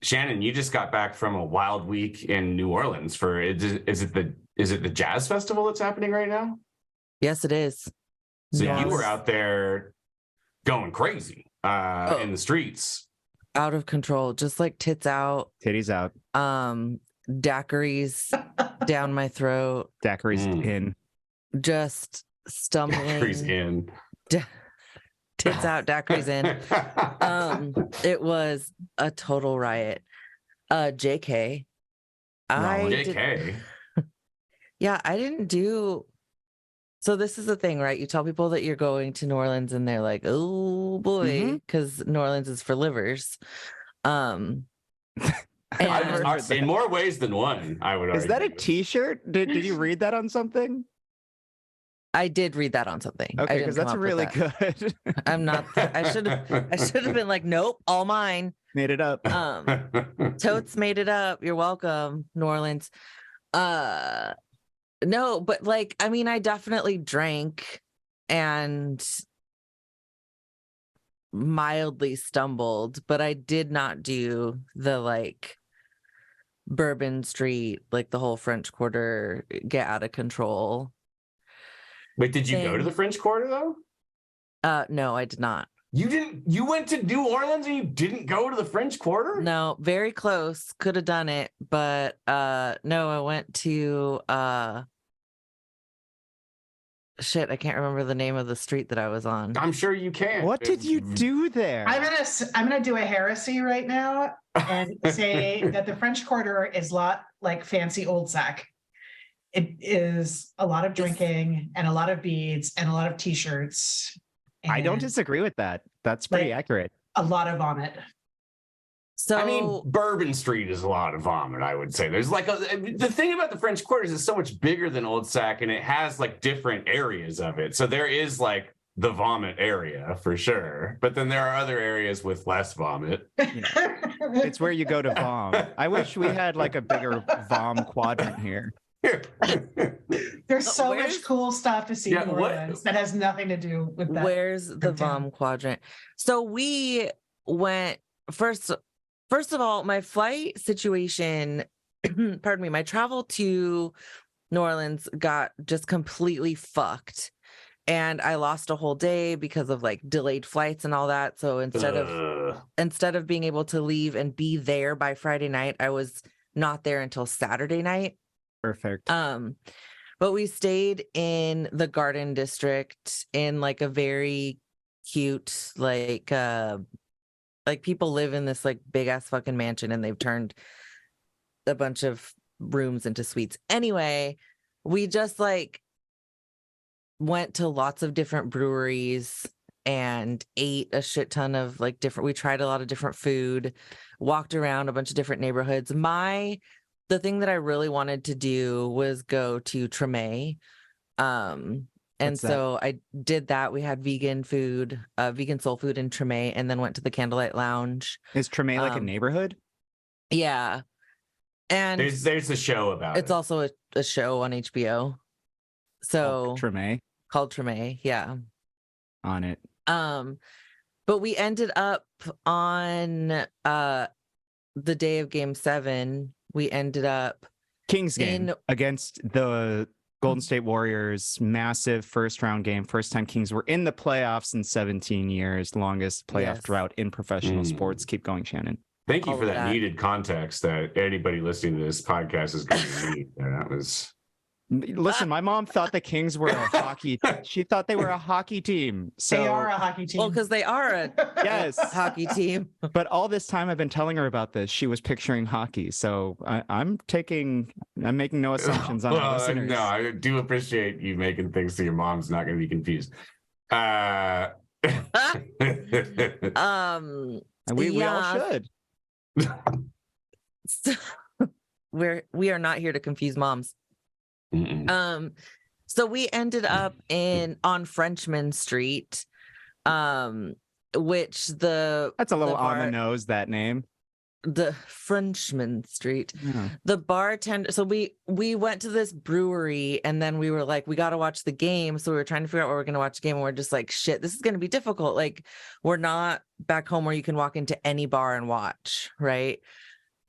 Shannon, you just got back from a wild week in New Orleans for is it the jazz festival that's happening right now? Yes, it is. So Yes. you were out there going crazy in the streets. Out of control, just like tits out. Titties out. Daiquiris down my throat. Daiquiris in. Just stumbling. Daiquiris in. Tits out, daiquiris in. It was a total riot. JK. JK. Yeah, I didn't do. So this is the thing, right? You tell people that you're going to New Orleans and they're like, oh boy, because New Orleans is for livers. In more ways than one, I would argue. Is that a t-shirt? Did you read that on something? I did read that on something. Okay, because that's really good. I'm not. I should have been like, nope, all mine. Made it up. Totes made it up. You're welcome, New Orleans. No, but like, I mean, I definitely drank and mildly stumbled, but I did not do the like Bourbon Street, like the whole French Quarter, get out of control. Wait, did you go to the French Quarter though? No, I did not. You didn't? You went to New Orleans and you didn't go to the French Quarter? No, very close. Could have done it, but no, I went to shit, I can't remember the name of the street that I was on. I'm sure you can. What did you do there? I'm gonna do a heresy right now and say that the French Quarter is a lot like fancy Old Sac. It is a lot of drinking and a lot of beads and a lot of t-shirts. I don't disagree with that. That's pretty accurate. A lot of vomit. So I mean, Bourbon Street is a lot of vomit, I would say. There's like the thing about the French Quarters is so much bigger than Old Sac, and it has like different areas of it. So there is like the vomit area for sure, but then there are other areas with less vomit. It's where you go to vom. I wish we had like a bigger vom quadrant here. There's so much cool stuff to see in New Orleans that has nothing to do with that. Where's the vom quadrant? So we went first of all, my flight situation, pardon me, my travel to New Orleans got just completely fucked. And I lost a whole day because of like delayed flights and all that. So instead of being able to leave and be there by Friday night, I was not there until Saturday night. Perfect. But we stayed in the Garden District in like a very cute, like people live in this like big ass fucking mansion and they've turned a bunch of rooms into suites. Anyway, we just like went to lots of different breweries and ate a shit ton of like we tried a lot of different food, walked around a bunch of different neighborhoods. The thing that I really wanted to do was go to Treme. And so I did that. We had vegan food, vegan soul food in Treme, and then went to the Candlelight Lounge. Is Treme like a neighborhood? Yeah. And there's a show about it. It's also a show on HBO. So called Treme. Yeah. On it. But we ended up on the day of Game 7. We ended up Kings game against the Golden State Warriors, massive first round game. First time Kings were in the playoffs in 17 years, longest playoff drought in professional sports. Keep going, Shannon. Thank you for that needed context that anybody listening to this podcast is going to need. That was. Listen, my mom thought the Kings were a hockey. She thought they were a hockey team. So they are a hockey team. Well, because they are a hockey team. But all this time I've been telling her about this. She was picturing hockey. So I'm making no assumptions on our listeners. No, I do appreciate you making things so your mom's not going to be confused. We all should. So, we are not here to confuse moms. So we ended up on Frenchman Street, which that's a little on the nose, that name. the Frenchman Street. Yeah. The bartender. So we went to this brewery, and then we were like, we got to watch the game. So we were trying to figure out where we're going to watch the game, and we're just like, shit, this is going to be difficult. Like, we're not back home where you can walk into any bar and watch, right?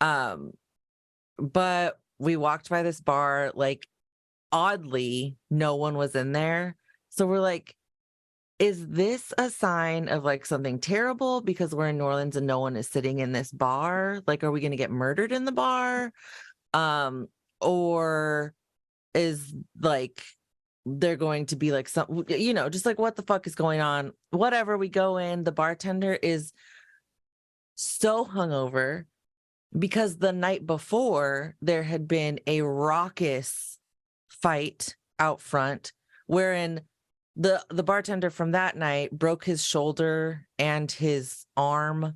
But we walked by this bar, like, oddly, no one was in there. So we're like, is this a sign of like something terrible because we're in New Orleans and no one is sitting in this bar? Like, are we going to get murdered in the bar? Or is like, they're going to be like some, you know, just like, what the fuck is going on? Whatever. We go in, the bartender is so hungover because the night before there had been a raucous fight out front wherein the bartender from that night broke his shoulder and his arm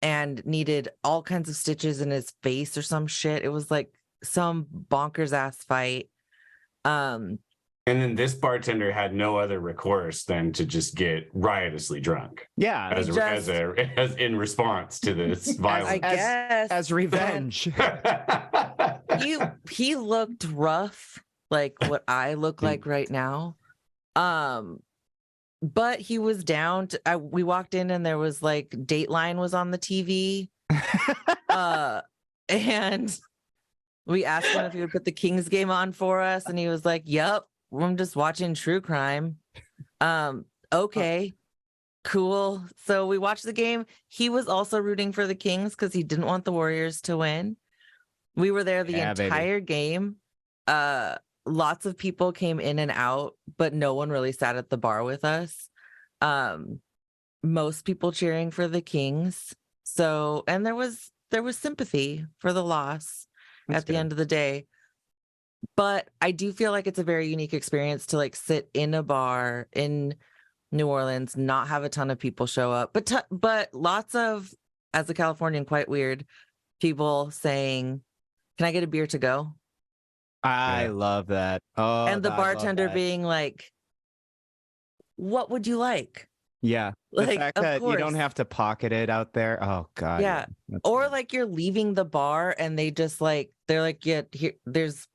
and needed all kinds of stitches in his face or some shit. It was like some bonkers ass fight. And then this bartender had no other recourse than to just get riotously drunk. Yeah. As in response to this violence. I guess As revenge. he looked rough, like what I look like right now. But he was down to, we walked in and there was like Dateline was on the TV. And we asked him if he would put the Kings game on for us, and he was like, "Yep, I'm just watching true crime." Okay, cool. So we watched the game. He was also rooting for the Kings because he didn't want the Warriors to win. We were there the entire game. Lots of people came in and out, but no one really sat at the bar with us. Most people cheering for the Kings. So, and there was sympathy for the loss at the end of the day. But I do feel like it's a very unique experience to like sit in a bar in New Orleans, not have a ton of people show up, but lots of, as a Californian, quite weird people saying, "Can I get a beer to go?" I love that. Oh, and the bartender being like, "What would you like?" Yeah. The Like, fact of that you don't course. have to pocket it out there. Oh God. Yeah. That's Or good. like you're leaving the bar and they just like, they're like, yeah, here, there's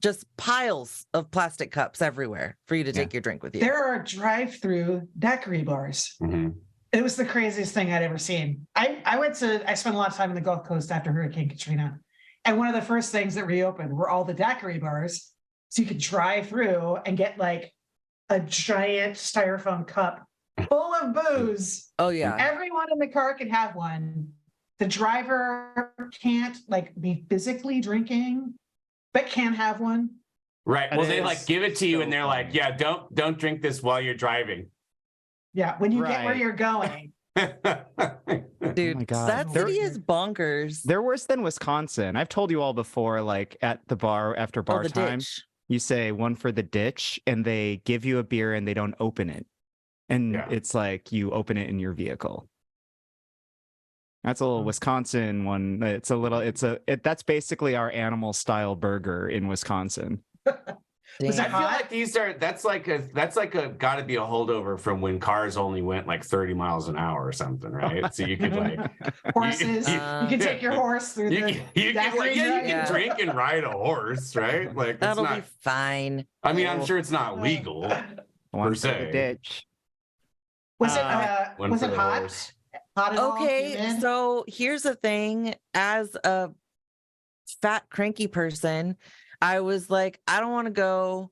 just piles of plastic cups everywhere for you to take your drink with you. There are drive-through daiquiri bars. Mhm. It was the craziest thing I'd ever seen. I spent a lot of time in the Gulf Coast after Hurricane Katrina. And one of the first things that reopened were all the daiquiri bars. So you could drive through and get like a giant styrofoam cup full of booze. Oh yeah. Everyone in the car could have one. The driver can't like be physically drinking, but can have one. Right. That Well, they is like give it to you so and they're funny. like, yeah, don't drink this while you're driving. Yeah, when you get where Right. you're going. Dude, my God. that There- city is bonkers. They're worse than Wisconsin. I've told you all before, like at the bar after bar the time, ditch. you say one for the ditch and they give you a beer and they don't open it. And Yeah. it's like you open it in your vehicle. That's a little Wisconsin one. That's basically our animal style burger in Wisconsin. Was I it feel hot? like that's like a gotta be a holdover from when cars only went like 30 miles an hour or something, right? So you could like Horses. You can take your horse through you, the you can daiquiri like, yeah, you drive. can Yeah. drink and ride a horse, right? Like it's That'll not be fine. I mean, I'm sure it's not legal. One for se. the ditch. Was it One was for it the hot? horse. Hot at all? Okay, Humid? so here's the thing. As a fat, cranky person, I was like, I don't want to go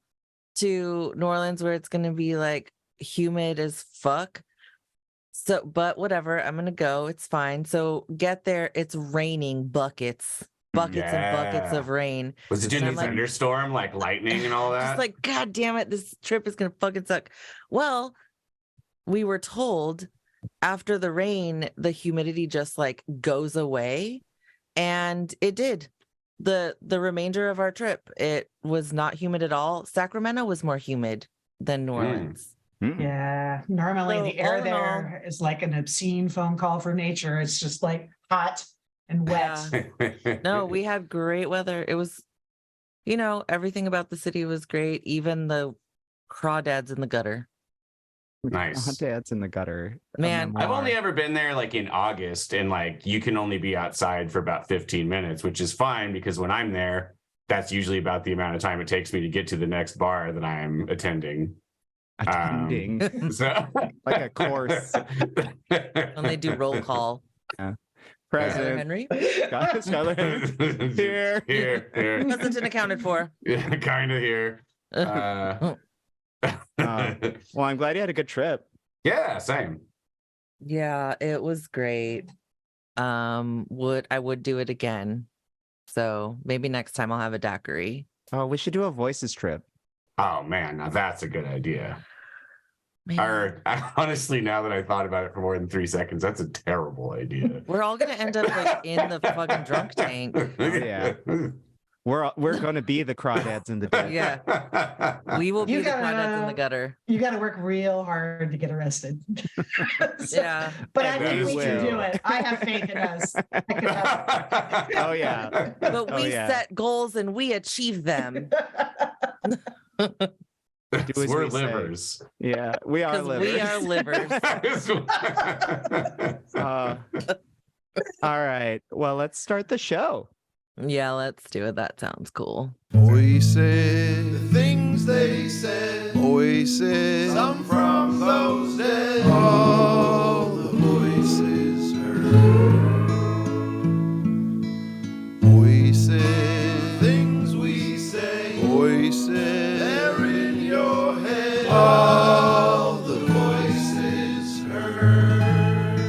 to New Orleans where it's going to be like humid as fuck. So, but whatever, I'm going to go. It's fine. So get there. It's raining buckets and buckets Yeah. of rain. Was it doing And a I'm like- thunderstorm, like lightning and all that? Just like, God damn it, this trip is going to fucking suck. Well, we were told after the rain, the humidity just like goes away. And it did. The remainder of our trip, it was not humid at all. Sacramento was more humid than New Orleans. Mm. Yeah. Normally So, the air all in there is like an obscene phone call from nature. It's just like hot and wet. Yeah. No, we had great weather. It was, you know, everything about the city was great. Even the crawdads in the gutter. Nice. Dad's in the gutter. a Man, I've only memoir. ever been there like in August, and like you can only be outside for about 15 minutes, which is fine because when I'm there, that's usually about the amount of time it takes me to get to the next bar that I'm attending. Attending So like a course. when they do roll call. Skylar Present. Henry. Skylar Henry. Here. Here. Present and accounted for. Yeah, kind of here. Well, I'm glad you had a good trip. Yeah, same. Yeah, it was great. I would do it again. So maybe next time I'll have a daiquiri. Oh, we should do a voices trip. Oh man, now that's a good idea. Man, Or honestly, now that I thought about it for more than 3 seconds, that's a terrible idea. we're all gonna end up like in the fucking drunk tank. Yeah. We're gonna be the crawdads in the day. Yeah. We will be You the gotta- crawdads in the gutter. You got to work real hard to get arrested. So- Yeah. But I And think we we can will. do it. I have faith in us. I can help. Oh yeah. But Oh, we yeah. set goals and we achieve them. Do as We're we say. livers. Yeah, we are Because we are livers. livers. All right. Well, let's start the show. Yeah, let's do it. That sounds cool. Voices, the things they said. Voices, some from those dead. All the voices heard. Voices, things we say. Voices, they're in your head. All the voices heard.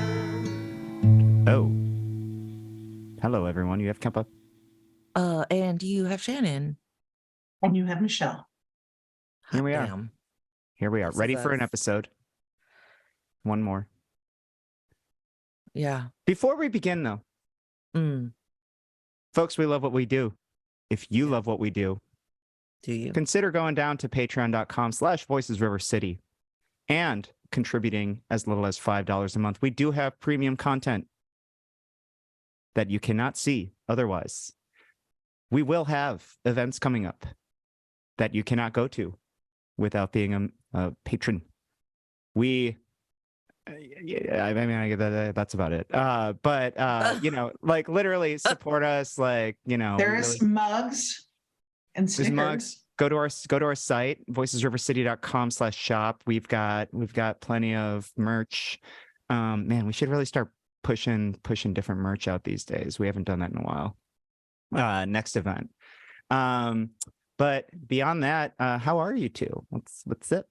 Oh. Hello, everyone. You have Kempa. And you have Shannon. And you have Michelle. Here we are. Damn. Here we are. This Ready is for an us. episode. One more. Yeah. Before we begin, though, Mm, folks, we love what we do. If you love what we do, do you? consider going down to patreon.com/voicesrivercity and contributing as little as $5 a month. We do have premium content that you cannot see otherwise. We will have events coming up that you cannot go to without being a patron. I mean, that's about it. But you know, like literally support us. Like, you know, There's really, mugs and there's stickers. mugs. Go to our site, voicesrivercity.com/shop. We've got plenty of merch. Man, we should really start pushing different merch out these days. We haven't done that in a while. Next event. But beyond that, how are you two? What's up?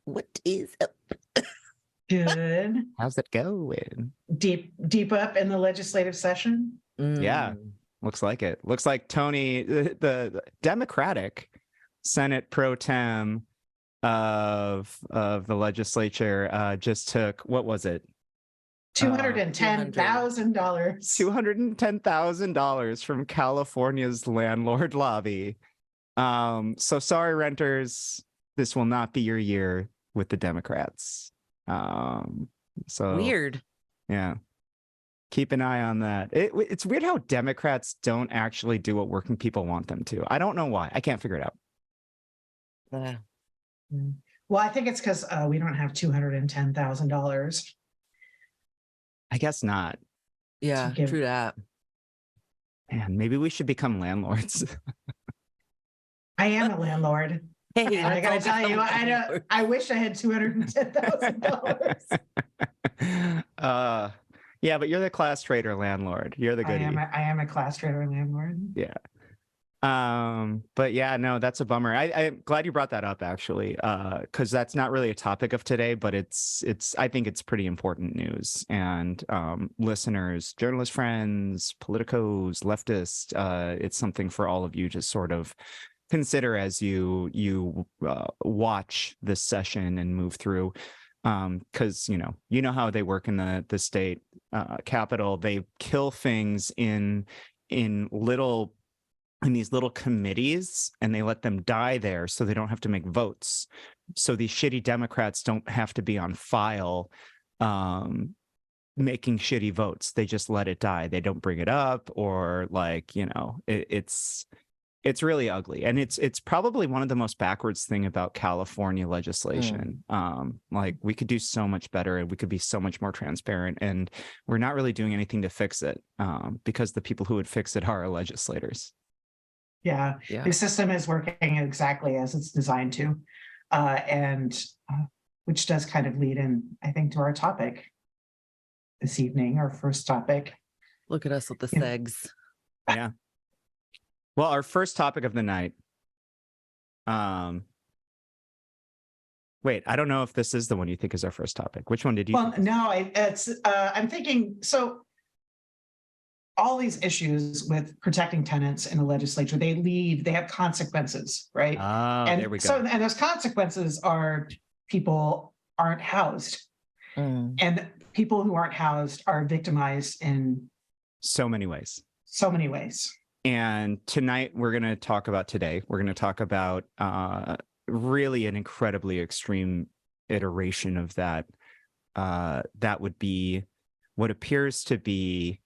What is up? Good. How's it going? Deep up in the legislative session. Yeah. Looks like it. Looks like Tony, the Democratic Senate pro tem of the legislature, just took, what was it? $210,000. $210,000 from California's landlord lobby. So sorry, renters, this will not be your year with the Democrats. So Weird. yeah, keep an eye on that. It's weird how Democrats don't actually do what working people want them to. I don't know why. I can't figure it out. Well, I think it's because we don't have $210,000. I guess not. Yeah, give- true that. Man, maybe we should become landlords. I am a landlord. Hey, And I gotta let's all tell you, become I wish I had $210,000. Yeah, but you're the class trader landlord. You're the I goodie. am a class trader landlord. Yeah. But yeah, no, that's a bummer. I'm glad you brought that up actually, because that's not really a topic of today, but it's I think it's pretty important news. And listeners, journalist friends, politicos, leftists, it's something for all of you to sort of consider as you watch this session and move through. Because you know how they work in the state capitol. They kill things in these little committees, and they let them die there so they don't have to make votes. So these shitty Democrats don't have to be on file making shitty votes. They just let it die. They don't bring it up, or like, it's It's really ugly, and it's probably one of the most backwards thing about California legislation. Like, we could do so much better, and we could be so much more transparent, and we're not really doing anything to fix it, because the people who would fix it are our legislators. Yeah, Yeah. the system is working exactly as it's designed to, and which does kind of lead in, I think, to our topic this evening, our first topic. Look at us with the Yeah. segs. Yeah. Well, our first topic of the night. Wait, I don't know if this is the one you think is our first topic. Which one did you? Well, no, I'm thinking, so all these issues with protecting tenants in the legislature, they have consequences, right? Oh, there we go. And those consequences are people aren't housed, and people who aren't housed are victimized in so many ways. So many ways. And tonight we're going to talk about really an incredibly extreme iteration of that. That would be what appears to be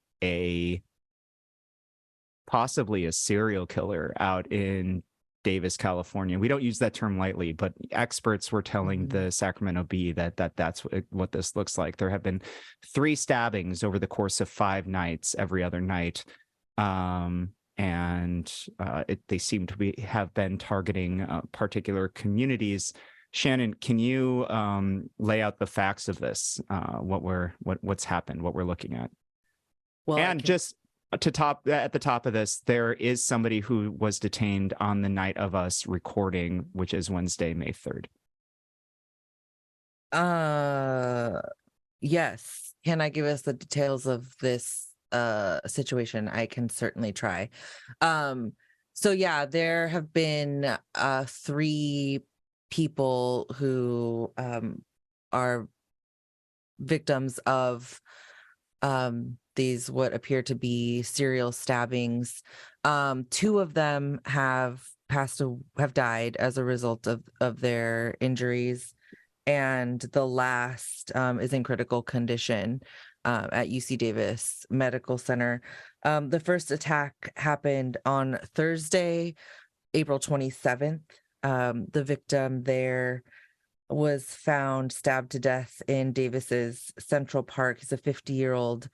possibly a serial killer out in Davis, California. We don't use that term lightly, but experts were telling the Sacramento Bee that's what this looks like. There have been 3 stabbings over the course of 5 nights, every other night. They seem to have been targeting particular communities. Shannon, can you lay out the facts of this? What's happened? What we're looking at? Well, and just at the top of this, there is somebody who was detained on the night of us recording, which is Wednesday, May 3rd. Yes. Can I give us the details of this situation? I can certainly try. So yeah, there have been 3 people who are victims of these what appear to be serial stabbings. 2 of them have died as a result of their injuries, and the last is in critical condition at UC Davis Medical Center. The first attack happened on Thursday, April 27th. The victim there was found stabbed to death in Davis's Central Park. He's a 50-year-old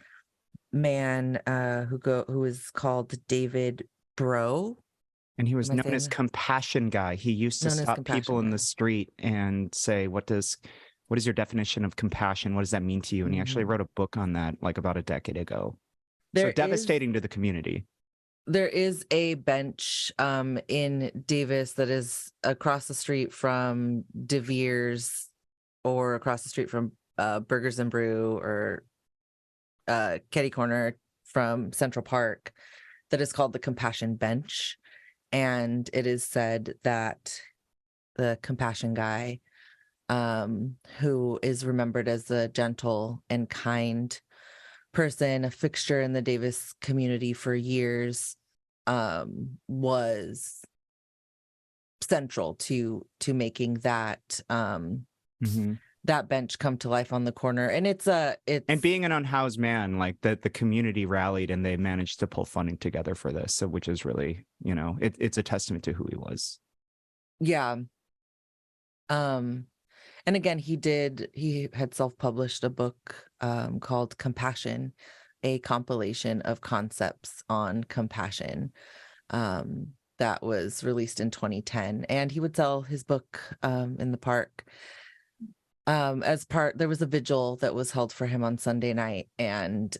man who is called David Bro. And he was known as Compassion Guy. He used to stop people in the street and say, what is your definition of compassion? What does that mean to you? And he actually wrote a book on that like about a decade ago. So devastating to the community. There is a bench in Davis that is across the street from De Vere's, or across the street from Burgers and Brew, or Kitty Corner from Central Park, that is called the Compassion Bench. And it is said that the Compassion Guy, who is remembered as a gentle and kind person, a fixture in the Davis community for years, was central to making that that bench come to life on the corner. And it's being an unhoused man, like the community rallied and they managed to pull funding together for this. So, which is really, it's a testament to who he was. Yeah. And again, he had self-published a book called Compassion, a compilation of concepts on compassion, that was released in 2010. And he would sell his book in the park. There was a vigil that was held for him on Sunday night, and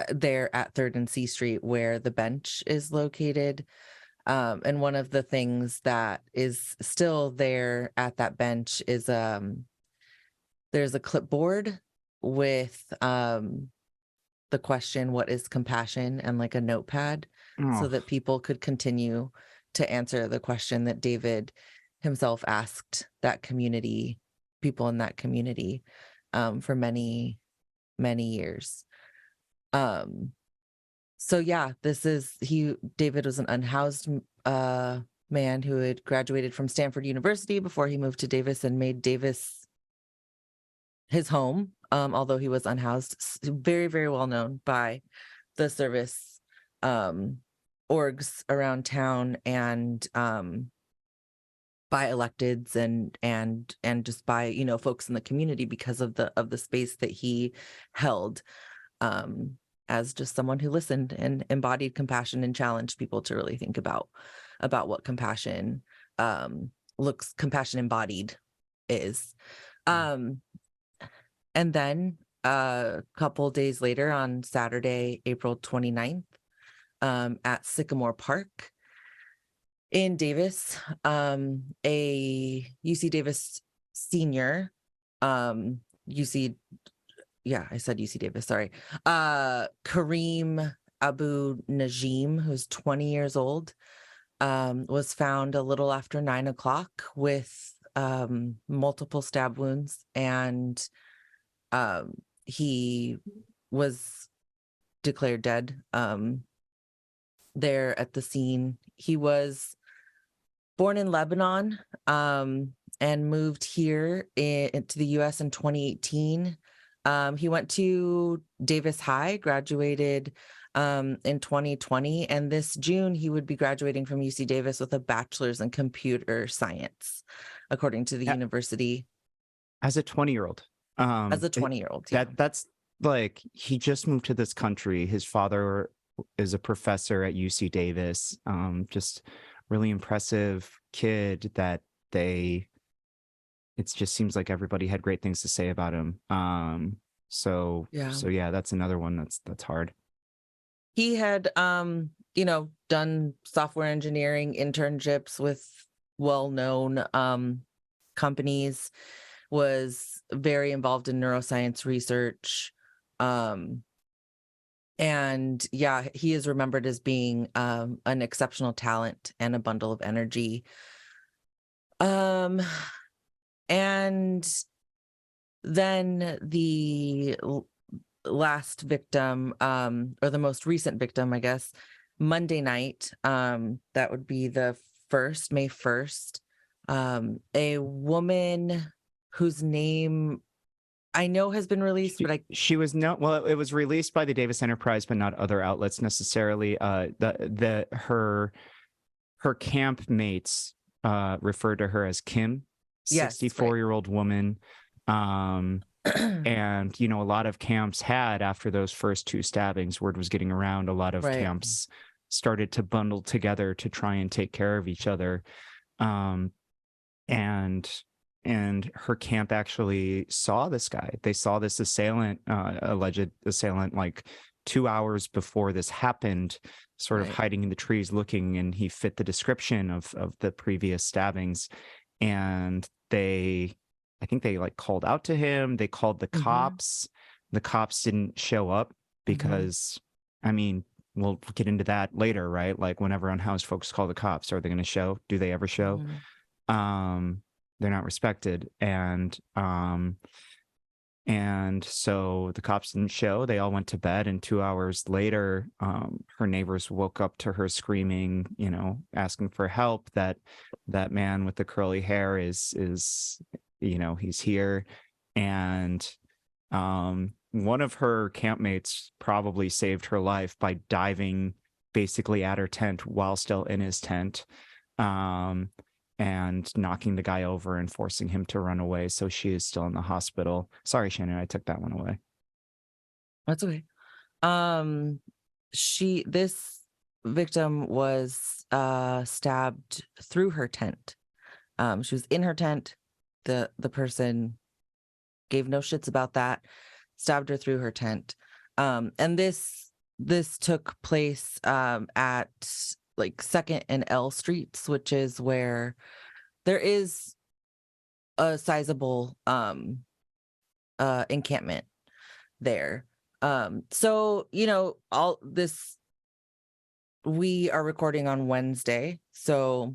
there at 3rd and C Street, where the bench is located. And one of the things that is still there at that bench is there's a clipboard with the question, what is compassion, and like a notepad, so that people could continue to answer the question that David himself asked people in that community for many, many years. So yeah, David was an unhoused man who had graduated from Stanford University before he moved to Davis and made Davis his home, although he was unhoused. Very, very well known by the service orgs around town and by electeds and just by, you know, folks in the community because of the space that he held, as just someone who listened and embodied compassion and challenged people to really think about what compassion compassion embodied is. And then a couple days later, on Saturday, April 29th, at Sycamore Park in Davis, a UC Davis senior, I said UC Davis, sorry. Kareem Abu Najim, who's 20 years old, was found a little after 9 o'clock with multiple stab wounds, and he was declared dead there at the scene. He was born in Lebanon and moved here into the U.S. in 2018. He went to Davis High, graduated in 2020, and this June he would be graduating from UC Davis with a bachelor's in computer science, according to the university. As a 20-year-old. As a 20-year-old, yeah. That's like, he just moved to this country. His father is a professor at UC Davis. Just really impressive kid that it just seems like everybody had great things to say about him. So yeah, that's another one that's hard. He had done software engineering internships with well-known companies, was very involved in neuroscience research. And yeah, he is remembered as being an exceptional talent and a bundle of energy. And then the last victim, or the most recent victim, I guess, Monday night, that would be the May 1st, a woman whose name I know has been released, but it was released by the Davis Enterprise, but not other outlets necessarily. Her camp mates referred to her as Kim, 64-year-old woman. And a lot of camps had, after those first two stabbings, word was getting around, a lot of camps started to bundle together to try and take care of each other. And her camp actually saw this guy. They saw this alleged assailant, like 2 hours before this happened, sort of hiding in the trees looking, and he fit the description of the previous stabbings. And I think they like called out to him. They called the cops. The cops didn't show up because, I mean, we'll get into that later, right? Like, whenever unhoused folks call the cops, are they going to show? Do they ever show? They're not respected. And so the cops didn't show. They all went to bed, and 2 hours later, her neighbors woke up to her screaming, asking for help. That man with the curly hair is he's here. And one of her campmates probably saved her life by diving basically at her tent while still in his tent, and knocking the guy over and forcing him to run away. So she is still in the hospital. Sorry, Shannon, I took that one away. That's okay. This victim was stabbed through her tent. She was in her tent. The person gave no shits about that, stabbed her through her tent. And this took place at like 2nd and L Streets, which is where there is a sizable encampment there. So, all this, we are recording on Wednesday, so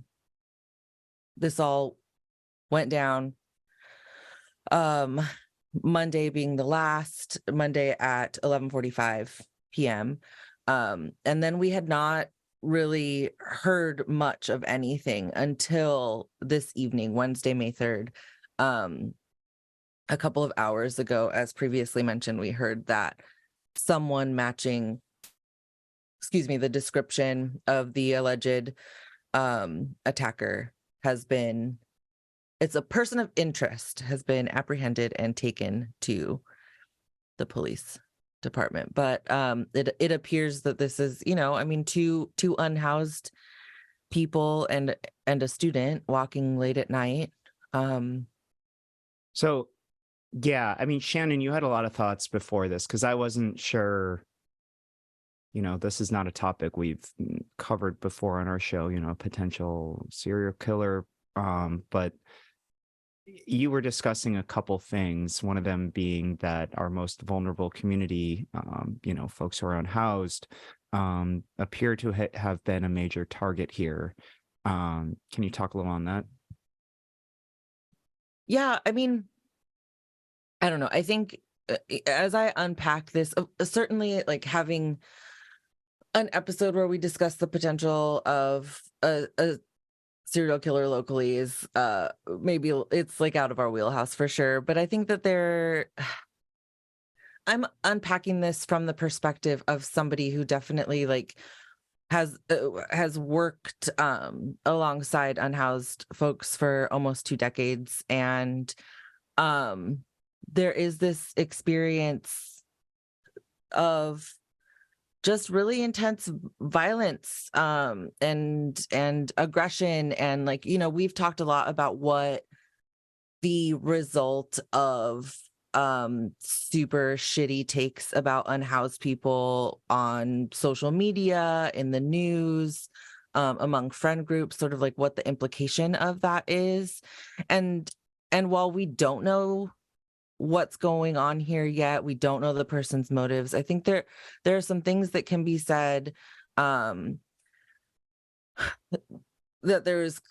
this all went down Monday being the last Monday at 11:45 p.m. And then we had not really heard much of anything until this evening, Wednesday, May 3rd. A couple of hours ago, as previously mentioned, we heard that someone matching the description of the alleged attacker has been, it's a person of interest, has been apprehended and taken to the police department. But it appears that this is, two unhoused people and a student walking late at night. So yeah, I mean, Shannon, you had a lot of thoughts before this, because I wasn't sure, this is not a topic we've covered before on our show, potential serial killer. But you were discussing a couple things, one of them being that our most vulnerable community, folks who are unhoused, appear to have been a major target here. Can you talk a little on that? Yeah, I mean, I don't know. I think as I unpack this, certainly like having an episode where we discuss the potential of a serial killer locally is maybe it's like out of our wheelhouse for sure. But I think that I'm unpacking this from the perspective of somebody who definitely like has worked alongside unhoused folks for almost 2 decades, and there is this experience of just really intense violence and aggression, and like, we've talked a lot about what the result of super shitty takes about unhoused people on social media, in the news, among friend groups, sort of like what the implication of that is. And while we don't know what's going on here yet, we don't know the person's motives, I think there are some things that can be said, that there's,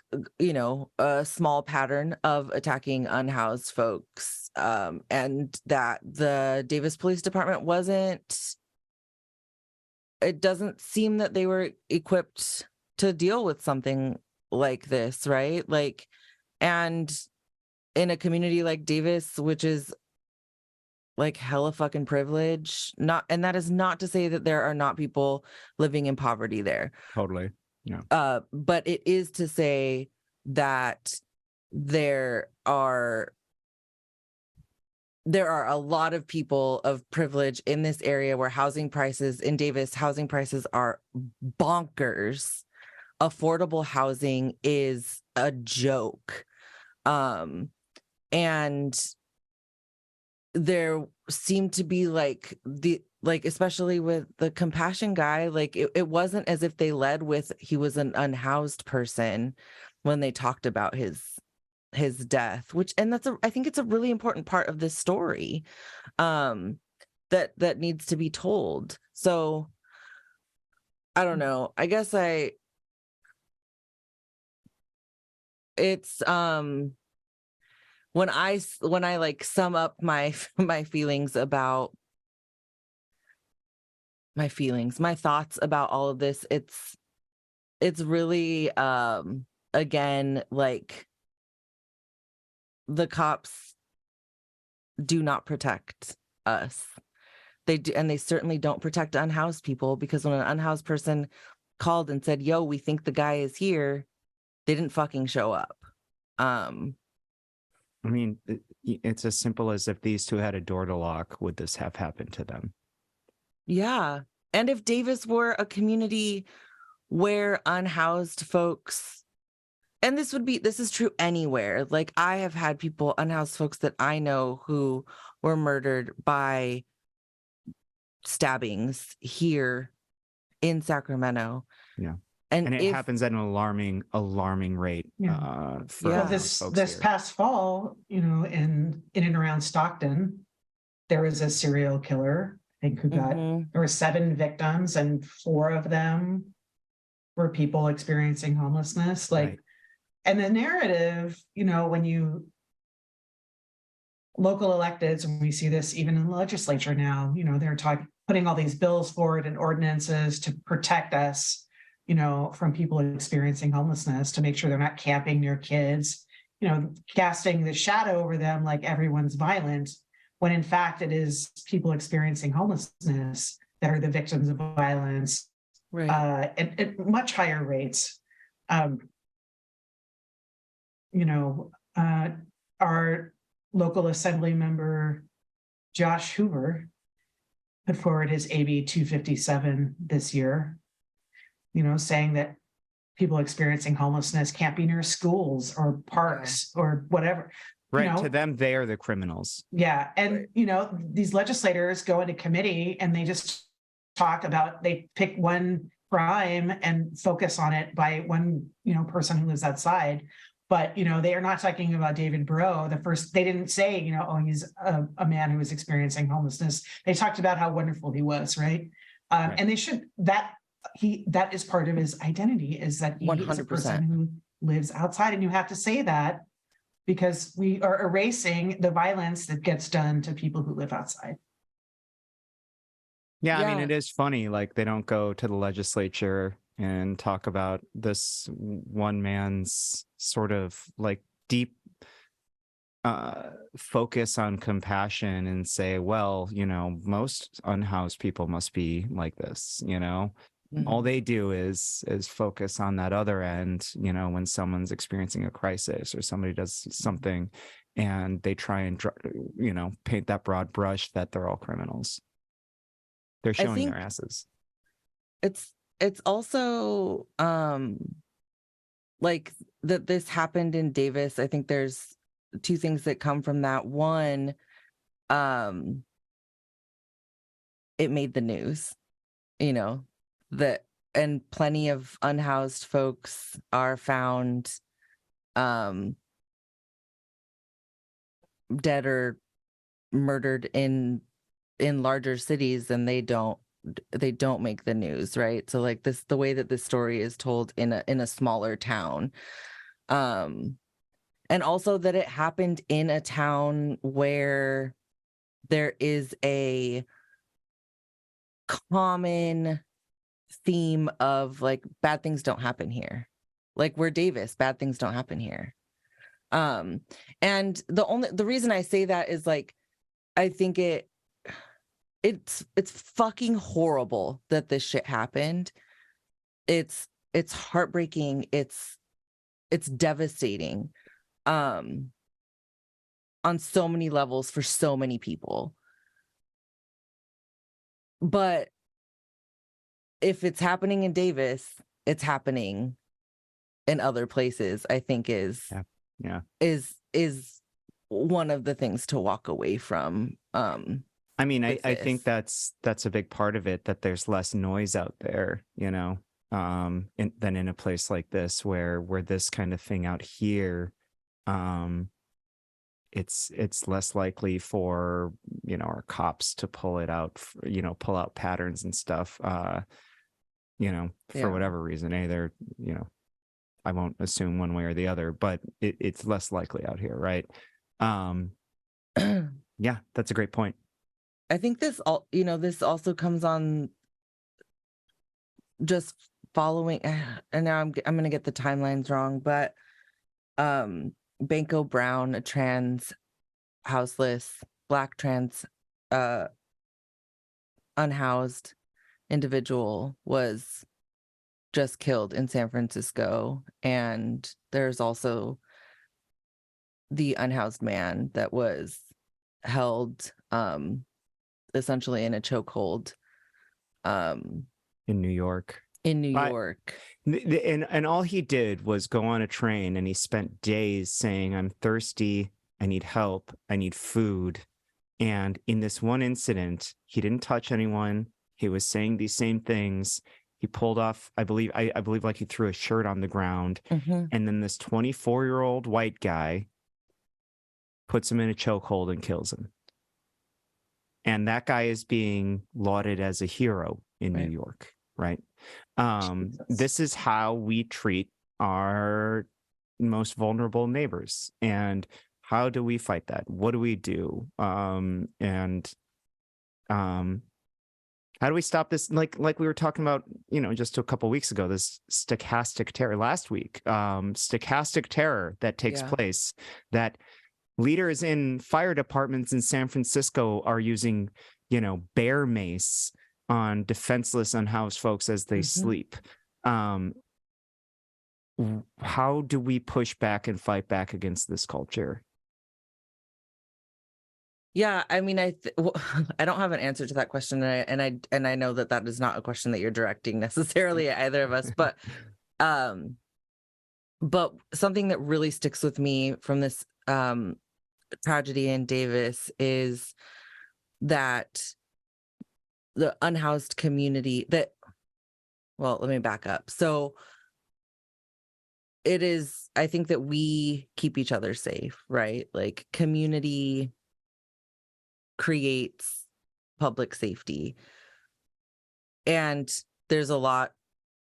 a small pattern of attacking unhoused folks, and that the Davis Police Department it doesn't seem that they were equipped to deal with something like this, right? Like, and in a community like Davis, which is like hella fucking privilege, and that is not to say that there are not people living in poverty there. Totally. Yeah. But it is to say that there are a lot of people of privilege in this area where housing prices are bonkers. Affordable housing is a joke. And there seemed to be especially with the compassion guy, like it wasn't as if they led with he was an unhoused person when they talked about his death, I think it's a really important part of this story that needs to be told. So I don't know. I guess it's when I like sum up my feelings about my thoughts about all of this, it's really again, like, the cops do not protect us. They do, and they certainly don't protect unhoused people, because when an unhoused person called and said, "Yo, we think the guy is here," they didn't fucking show up. I mean, it's as simple as, if these two had a door to lock, would this have happened to them? Yeah. And if Davis were a community where unhoused folks, and this is true anywhere. Like, I have had unhoused folks that I know who were murdered by stabbings here in Sacramento. Yeah. And it happens at an alarming rate. Yeah. For this past fall, in and around Stockton, there was a serial killer, I think, who there were 7 victims, and 4 of them were people experiencing homelessness. Like, right. And the narrative, when local electeds, and we see this even in the legislature now, they're putting all these bills forward and ordinances to protect us, from people experiencing homelessness, to make sure they're not camping near kids, casting the shadow over them like everyone's violent, when in fact it is people experiencing homelessness that are the victims of violence, Right. At much higher rates. Our local assembly member, Josh Hoover, put forward his AB 257 this year, saying that people experiencing homelessness can't be near schools or parks or whatever. Right. To them, they are the criminals. Yeah. And, these legislators go into committee and they just talk about, they pick one crime and focus on it by one, person who lives outside. But, they are not talking about David Breaux. They didn't say, he's a man who was experiencing homelessness. They talked about how wonderful he was. Right. Right. And they should, that is part of his identity, is that he 100%. is a person who lives outside. And you have to say that because we are erasing the violence that gets done to people who live outside. Yeah, I mean, it is funny. Like, they don't go to the legislature and talk about this one man's sort of like deep focus on compassion and say, well, most unhoused people must be like this, All they do is focus on that other end, when someone's experiencing a crisis or somebody does something, and they try and, paint that broad brush that they're all criminals. They're showing their asses. It's also like that this happened in Davis. I think there's two things that come from that. One, it made the news, that, and plenty of unhoused folks are found dead or murdered in larger cities, and they don't make the news, right? So like the way that this story is told in a smaller town, and also that it happened in a town where there is a common theme of like, bad things don't happen here. Like, we're Davis, bad things don't happen here. And the reason I say that is like, I think it's fucking horrible that this shit happened. It's heartbreaking. It's devastating on so many levels for so many people. But if it's happening in Davis, it's happening in other places, I think is one of the things to walk away from. I mean, I think that's a big part of it, that there's less noise out there, than in a place like this where this kind of thing out here, it's less likely for, our cops to pull it out, pull out patterns and stuff, for whatever reason. They're, I won't assume one way or the other, but it's less likely out here, right? Yeah, that's a great point. I think this also comes on just following, and now I'm going to get the timelines wrong, but Banco Brown, a trans houseless Black trans unhoused individual, was just killed in San Francisco. And there's also the unhoused man that was held essentially in a chokehold in New York. And all he did was go on a train, and he spent days saying, I'm thirsty, I need help, I need food. And in this one incident, he didn't touch anyone. He was saying these same things. He pulled off, I believe like he threw a shirt on the ground. Mm-hmm. And then this 24-year-old white guy puts him in a chokehold and kills him. And that guy is being lauded as a hero in New York, right? This is how we treat our most vulnerable neighbors. And how do we fight that? What do we do? How do we stop this? Like we were talking about, just a couple of weeks ago, this stochastic terror last week, stochastic terror that takes place, that leaders in fire departments in San Francisco are using, bear mace on defenseless, unhoused folks as they sleep. How do we push back and fight back against this culture? Yeah, I mean, I don't have an answer to that question, and I know that is not a question that you're directing necessarily at either of us, but something that really sticks with me from this tragedy in Davis is that the unhoused community well, let me back up. So I think that we keep each other safe, right? Like, community creates public safety. And there's a lot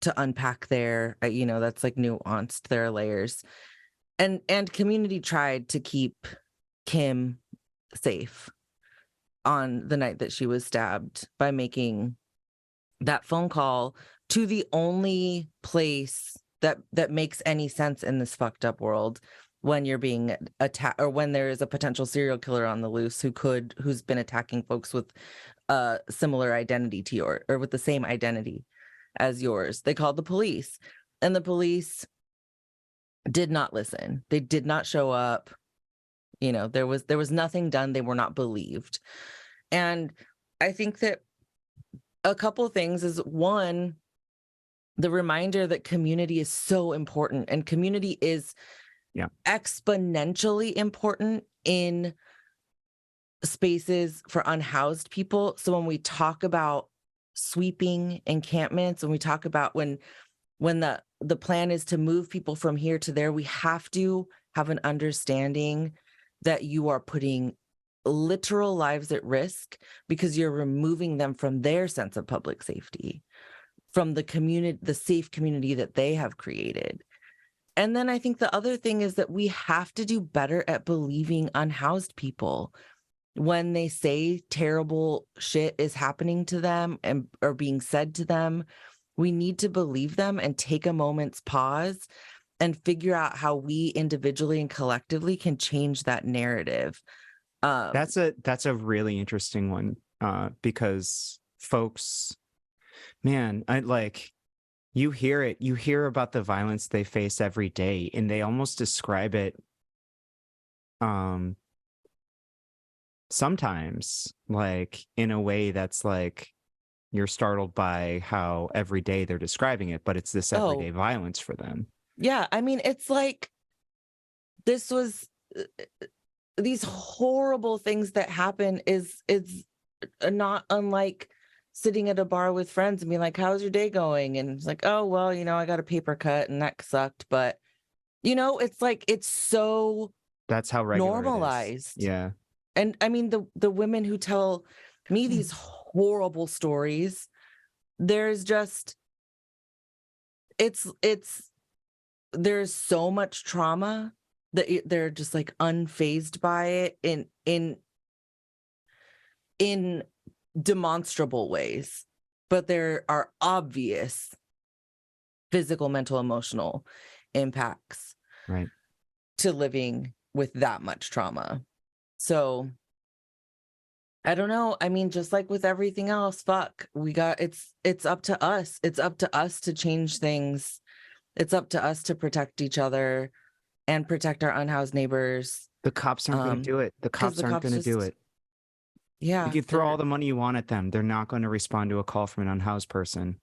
to unpack there. That's like nuanced. There are layers. And community tried to keep Kim safe on the night that she was stabbed by making that phone call to the only place that makes any sense in this fucked up world, when you're being attacked, or when there is a potential serial killer on the loose who's been attacking folks with a similar identity to yours, or with the same identity as yours. They called the police, and the police did not listen. They did not show up. There was nothing done. They were not believed. And I think that a couple things is, one, the reminder that community is so important, and community is exponentially important in spaces for unhoused people. So when we talk about sweeping encampments, when we talk about when the plan is to move people from here to there, we have to have an understanding that you are putting literal lives at risk, because you're removing them from their sense of public safety, from the community, the safe community that they have created. And then I think the other thing is that we have to do better at believing unhoused people when they say terrible shit is happening to them or being said to them. We need to believe them and take a moment's pause and figure out how we individually and collectively can change that narrative. That's a really interesting one, because folks, man, you hear about the violence they face every day, and they almost describe it sometimes like in a way that's like you're startled by how every day they're describing it, but it's this everyday violence for them. Yeah, I mean, it's like this was these horrible things that happen is not unlike sitting at a bar with friends and being like, how's your day going? And it's like, oh, well, I got a paper cut and that sucked. But, it's like, it's so that's how regular normalized. Yeah. And I mean, the women who tell me these horrible stories, there's just, there's so much trauma that they're just like unfazed by it in demonstrable ways, but there are obvious physical, mental, emotional impacts to living with that much trauma. So I don't know. I mean, just like with everything else, it's up to us. It's up to us to change things. It's up to us to protect each other and protect our unhoused neighbors. The cops aren't going to do it. The cops aren't going to do it. Yeah. You can throw all the money you want at them. They're not going to respond to a call from an unhoused person.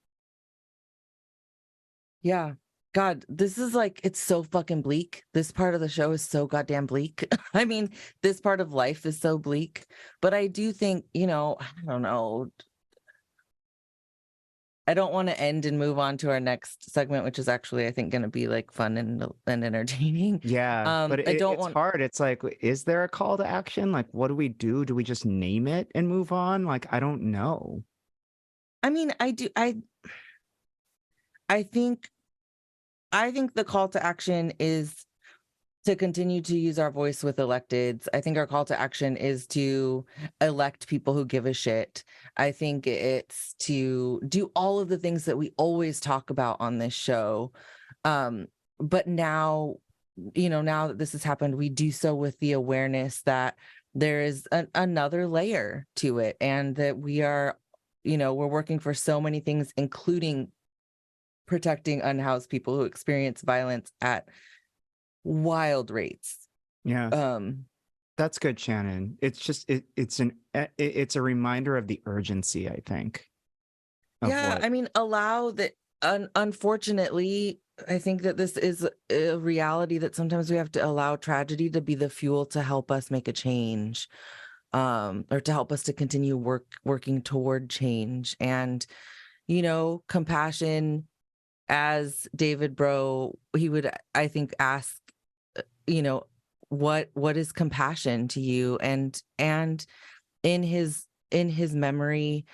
Yeah. God, this is like, it's so fucking bleak. This part of the show is so goddamn bleak. I mean, this part of life is so bleak. But I do think, I don't know. I don't want to end and move on to our next segment, which is actually, I think, going to be like fun and entertaining. Yeah, but it's hard. It's like, is there a call to action? Like, what do we do? Do we just name it and move on? Like, I don't know. I mean, I think the call to action is to continue to use our voice with electeds. I think our call to action is to elect people who give a shit. I think it's to do all of the things that we always talk about on this show. But now, now that this has happened, we do so with the awareness that there is another layer to it, and that we are we're working for so many things, including protecting unhoused people who experience violence at wild rates. Yeah. That's good, Shannon. It's just it's a reminder of the urgency, I think. Yeah, I mean, allow that. Unfortunately, I think that this is a reality that sometimes we have to allow tragedy to be the fuel to help us make a change, or to help us to continue working toward change. And, compassion, as David Bro, he would, I think, ask, what is compassion to you? And in his memory,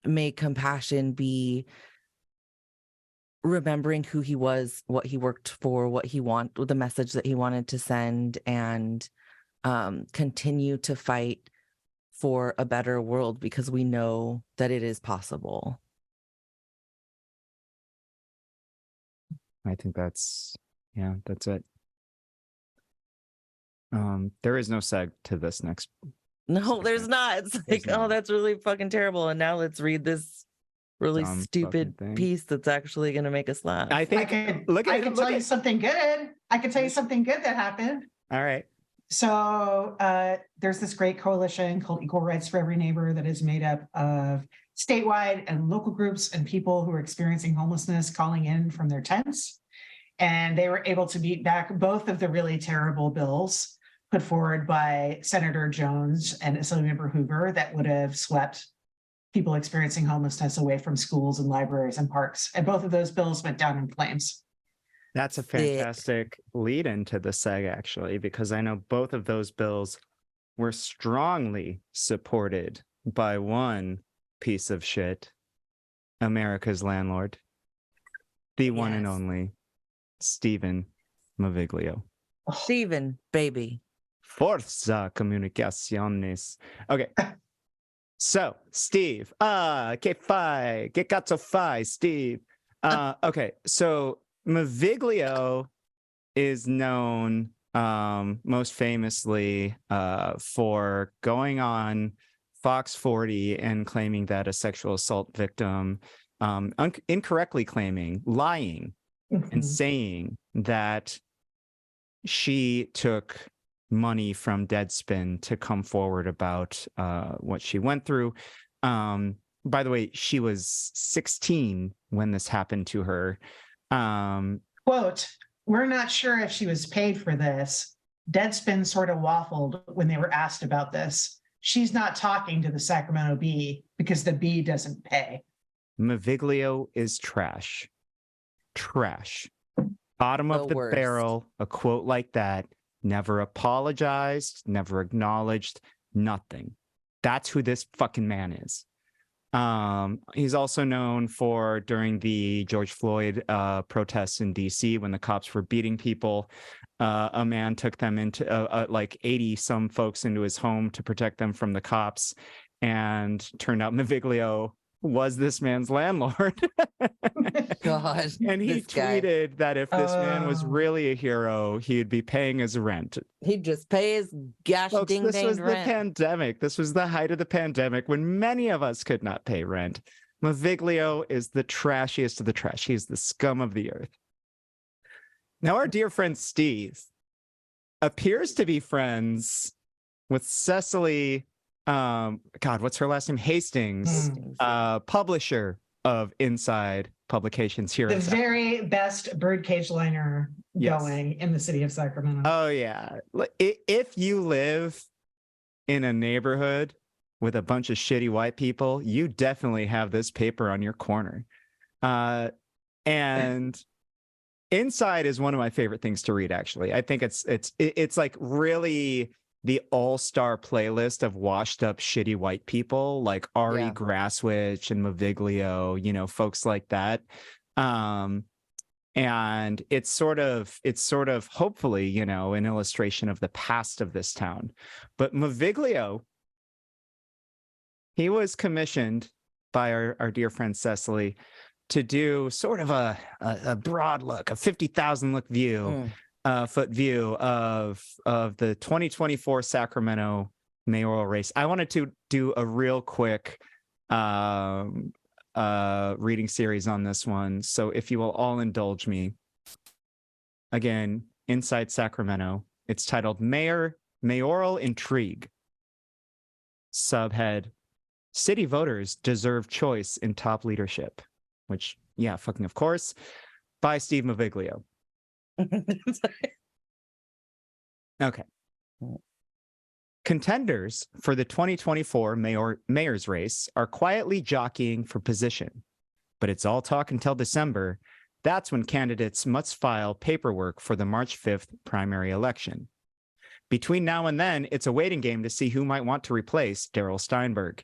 may compassion be remembering who he was, what he worked for, the message that he wanted to send, and continue to fight for a better world, because we know that it is possible. I think that's it. There is no seg to this next. No, there's not. It's like, oh, that's really fucking terrible. And now let's read this really stupid piece that's actually going to make us laugh. I can tell you something good. I can tell you something good that happened. All right. So there's this great coalition called Equal Rights for Every Neighbor that is made up of statewide and local groups and people who are experiencing homelessness calling in from their tents. And they were able to beat back both of the really terrible bills put forward by Senator Jones and Assemblymember Hoover that would have swept people experiencing homelessness away from schools and libraries and parks. And both of those bills went down in flames. That's a fantastic lead into the seg, actually, because I know both of those bills were strongly supported by one piece of shit, America's landlord, the one and only Stephen Maviglio. Stephen, baby. Forza Comunicaciones. Okay. So, Steve. Que cazzo fai, Steve? Okay. So, Maviglio is known most famously for going on Fox 40 and claiming that a sexual assault victim, incorrectly claiming, lying, and saying that she took money from Deadspin to come forward about what she went through. By the way, she was 16 when this happened to her. Quote, we're not sure if she was paid for this. Deadspin sort of waffled when they were asked about this. She's not talking to the Sacramento Bee because the Bee doesn't pay. Maviglio is trash. Trash. Bottom of the barrel, a quote like that, never apologized, never acknowledged, nothing. That's who this fucking man is. He's also known for during the George Floyd protests in DC when the cops were beating people. A man took them into like 80 some folks into his home to protect them from the cops, and turned out Maviglio was this man's landlord. God. And he tweeted that if this man was really a hero, he'd be paying his rent. He'd just pay his gosh ding this was rent. The pandemic. This was the height of the pandemic when many of us could not pay rent. Maviglio is the trashiest of the trash. He's the scum of the earth. Now, our dear friend Steve appears to be friends with Cecily, God, what's her last name? Hastings, publisher of Inside Publications here. The very best birdcage liner going in the city of Sacramento. Oh, yeah. If you live in a neighborhood with a bunch of shitty white people, you definitely have this paper on your corner. And Inside is one of my favorite things to read, actually. I think it's like really the all-star playlist of washed up shitty white people like Ari Grasswitch and Maviglio, folks like that. And it's sort of hopefully, an illustration of the past of this town. But Maviglio, he was commissioned by our dear friend Cecily to do sort of a broad look, a 50,000 look view, foot view of the 2024 Sacramento mayoral race. I wanted to do a real quick reading series on this one. So if you will all indulge me, again, Inside Sacramento. It's titled Mayoral Intrigue. Subhead, City Voters Deserve Choice in Top Leadership, which, yeah, fucking of course, by Steve Maviglio. Okay. Contenders for the 2024 mayor's race are quietly jockeying for position, but it's all talk until December. That's when candidates must file paperwork for the March 5th primary election. Between now and then, it's a waiting game to see who might want to replace Darrell Steinberg.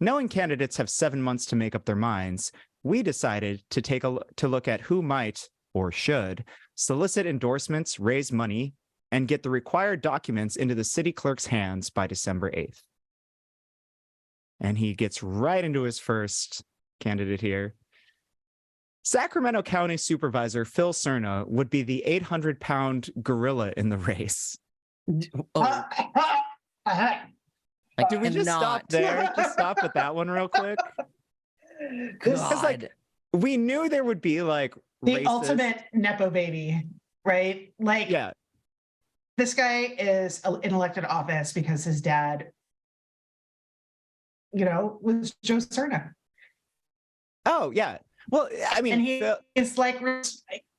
Knowing candidates have 7 months to make up their minds, we decided to look at who might, or should, solicit endorsements, raise money, and get the required documents into the city clerk's hands by December 8th. And he gets right into his first candidate here. Sacramento County Supervisor Phil Cerna would be the 800-pound gorilla in the race. Oh, Did we just stop there? Just stop with that one real quick. Because like we knew there would be like the racist... ultimate nepo baby, right? Like, yeah, this guy is in elected office because his dad, was Joe Cerna. Oh yeah. Well, I mean, and he is like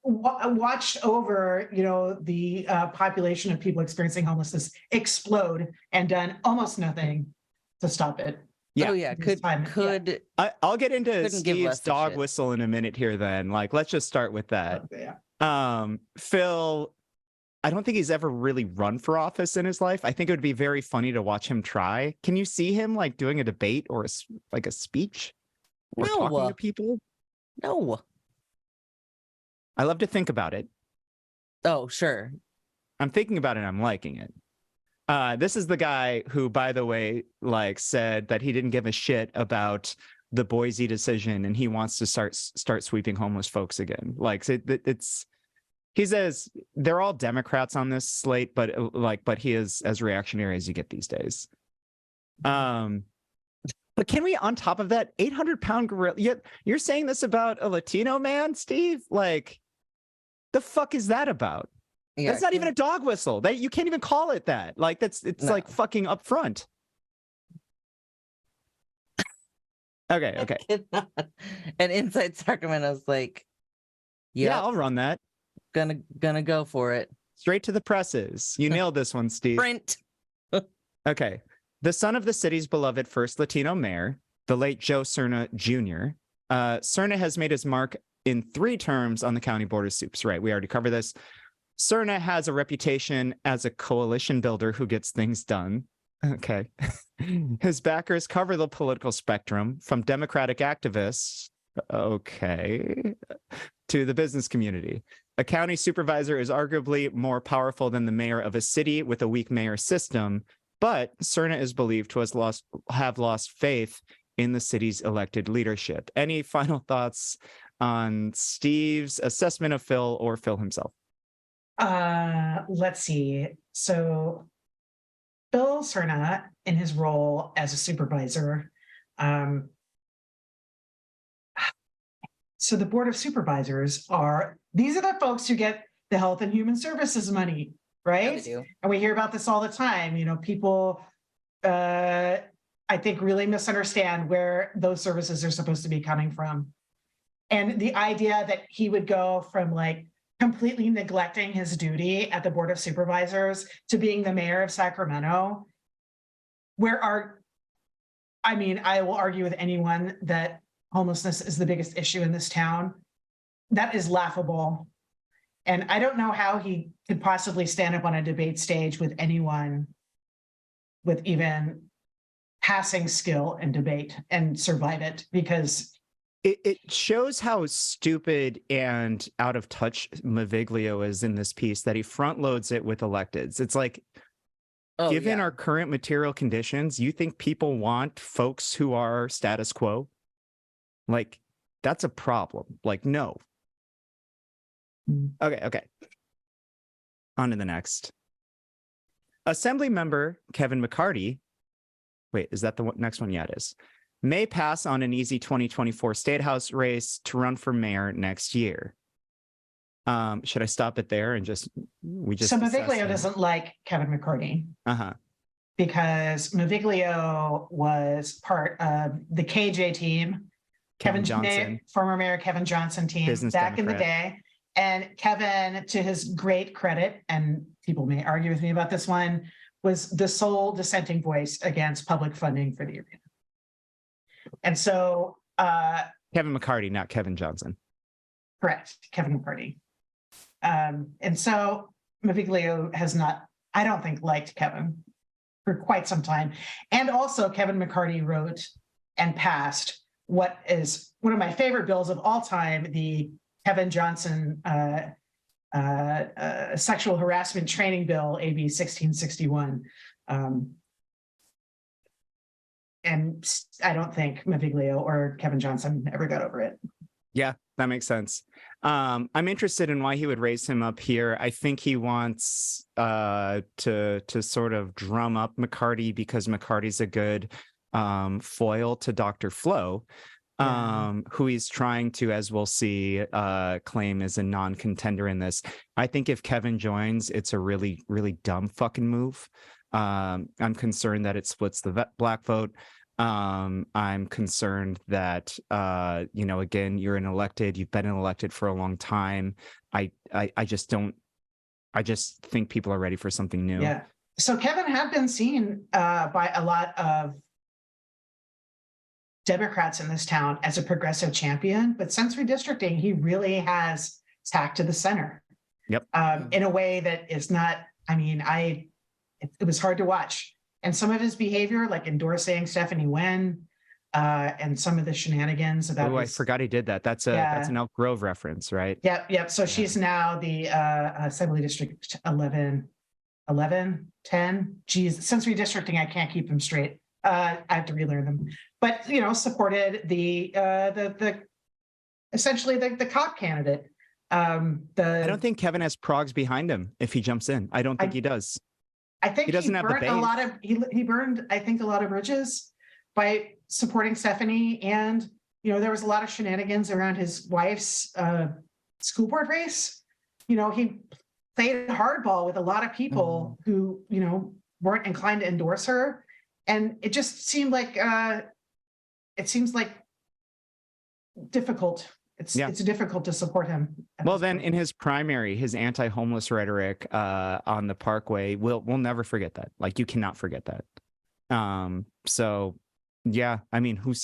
watched over, the population of people experiencing homelessness explode and done almost nothing to stop it. Yeah. Oh yeah. I'll get into Steve's dog whistle in a minute here then. Like, let's just start with that. Phil, I don't think he's ever really run for office in his life. I think it would be very funny to watch him try. Can you see him like doing a debate or a speech or talking to people? No. I love to think about it. Oh, sure. I'm thinking about it. I'm liking it. This is the guy who, by the way, like said that he didn't give a shit about the Boise decision and he wants to start sweeping homeless folks again. Like he says they're all Democrats on this slate, but he is as reactionary as you get these days. But can we, on top of that, 800-pound gorilla? You're saying this about a Latino man, Steve? Like, the fuck is that about? Yeah, that's not even a dog whistle. You can't even call it that. Like, it's like fucking upfront. Okay. And Inside Sacramento's like, yeah, I'll run that. Gonna go for it. Straight to the presses. You nailed this one, Steve. Sprint. Okay. The son of the city's beloved first Latino mayor, the late Joe Cerna Jr., Cerna has made his mark in 3 terms on the county board of soups. Right, we already covered this. Cerna has a reputation as a coalition builder who gets things done. Okay. His backers cover the political spectrum, from Democratic activists, okay, to the business community. A county supervisor is arguably more powerful than the mayor of a city with a weak mayor system, but Cerna is believed to have lost faith in the city's elected leadership. Any final thoughts on Steve's assessment of Phil or Phil himself? Let's see. So Phil Cerna, in his role as a supervisor, so the Board of Supervisors these are the folks who get the Health and Human Services money, right? Yeah, and we hear about this all the time. People, I think, really misunderstand where those services are supposed to be coming from. And the idea that he would go from like completely neglecting his duty at the Board of Supervisors to being the mayor of Sacramento, I will argue with anyone that homelessness is the biggest issue in this town. That is laughable. And I don't know how he could possibly stand up on a debate stage with anyone with even passing skill in debate and survive it, because it shows how stupid and out of touch Maviglio is in this piece, that he front loads it with electeds. It's like, given our current material conditions, you think people want folks who are status quo? Like, that's a problem. Like, no. Okay. On to the next. Assembly member Kevin McCarty, wait, is that the next one? Yeah, it is. May pass on an easy 2024 state house race to run for mayor next year. Should I stop it there and just So Maviglio doesn't like Kevin McCarty. Because Maviglio was part of the KJ team, Kevin Johnson, former Mayor Kevin Johnson team back in the day. And Kevin, to his great credit, and people may argue with me about this one, was the sole dissenting voice against public funding for the arena. And so Kevin McCarty, not Kevin Johnson. Correct, Kevin McCarty. And so Maviglio has not, I don't think, liked Kevin for quite some time. And also Kevin McCarty wrote and passed what is one of my favorite bills of all time, the Kevin Johnson sexual harassment training bill, AB 1661. And I don't think Maviglio or Kevin Johnson ever got over it. Yeah, that makes sense. I'm interested in why he would raise him up here. I think he wants to sort of drum up McCarty because McCarty's a good foil to Dr. Flo, who he's trying to, as we'll see, claim as a non-contender in this. I think if Kevin joins, it's a really, really dumb fucking move. I'm concerned that it splits the black vote. I'm concerned that, again, you've been elected for a long time. I just think people are ready for something new. Yeah. So Kevin had been seen by a lot of Democrats in this town as a progressive champion, but since redistricting, he really has tacked to the center. Yep. In a way that is not, it was hard to watch. And some of his behavior, like endorsing Stephanie Wen, and some of the shenanigans about. Oh, I forgot he did that. That's an Elk Grove reference, right? Yep. So she's now the Assembly District 11, 10. Geez, since redistricting, I can't keep them straight. I have to relearn them. But supported the essentially the cop candidate. I don't think Kevin has progs behind him if he jumps in. I don't think he does. I think he doesn't have the base. He burned, I think, a lot of bridges by supporting Stephanie, and there was a lot of shenanigans around his wife's school board race. He played hardball with a lot of people who weren't inclined to endorse her, and it just seemed like difficult. It's difficult to support him. Well, then in his primary, his anti-homeless rhetoric on the Parkway, we'll never forget that. Like, you cannot forget that. So yeah, we'll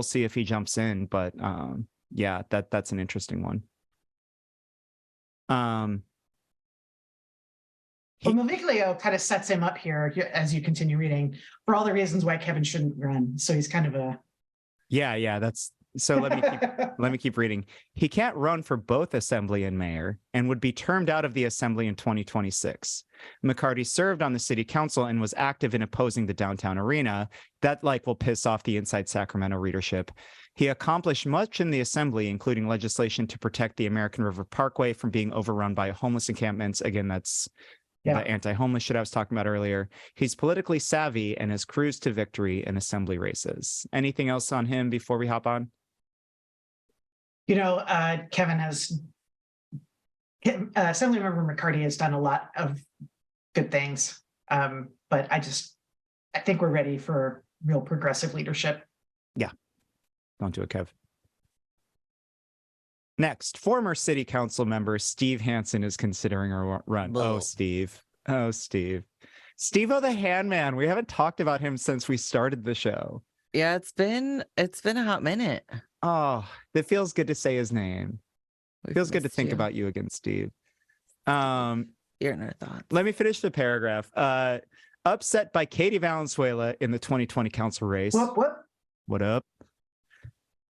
see if he jumps in, but that's an interesting one. Maviglio kind of sets him up here as you continue reading for all the reasons why Kevin shouldn't run. So he's kind of a that's. So let me keep reading. He can't run for both assembly and mayor and would be termed out of the assembly in 2026. McCarty served on the city council and was active in opposing the downtown arena. That will piss off the Inside Sacramento readership. He accomplished much in the assembly, including legislation to protect the American River Parkway from being overrun by homeless encampments. Again, that's the anti-homeless shit I was talking about earlier. He's politically savvy and has cruised to victory in assembly races. Anything else on him before we hop on? Kevin Assemblymember McCarty has done a lot of good things. But I think we're ready for real progressive leadership. Yeah. Don't do it, Kev. Next, former city council member Steve Hansen is considering a run. Whoa. Oh, Steve. Steve-O the Handman. We haven't talked about him since we started the show. Yeah, it's been a hot minute. Oh, it feels good to say his name. It feels good to think about you again, Steve. You're in our thoughts. Let me finish the paragraph. Upset by Katie Valenzuela in the 2020 council race. What up?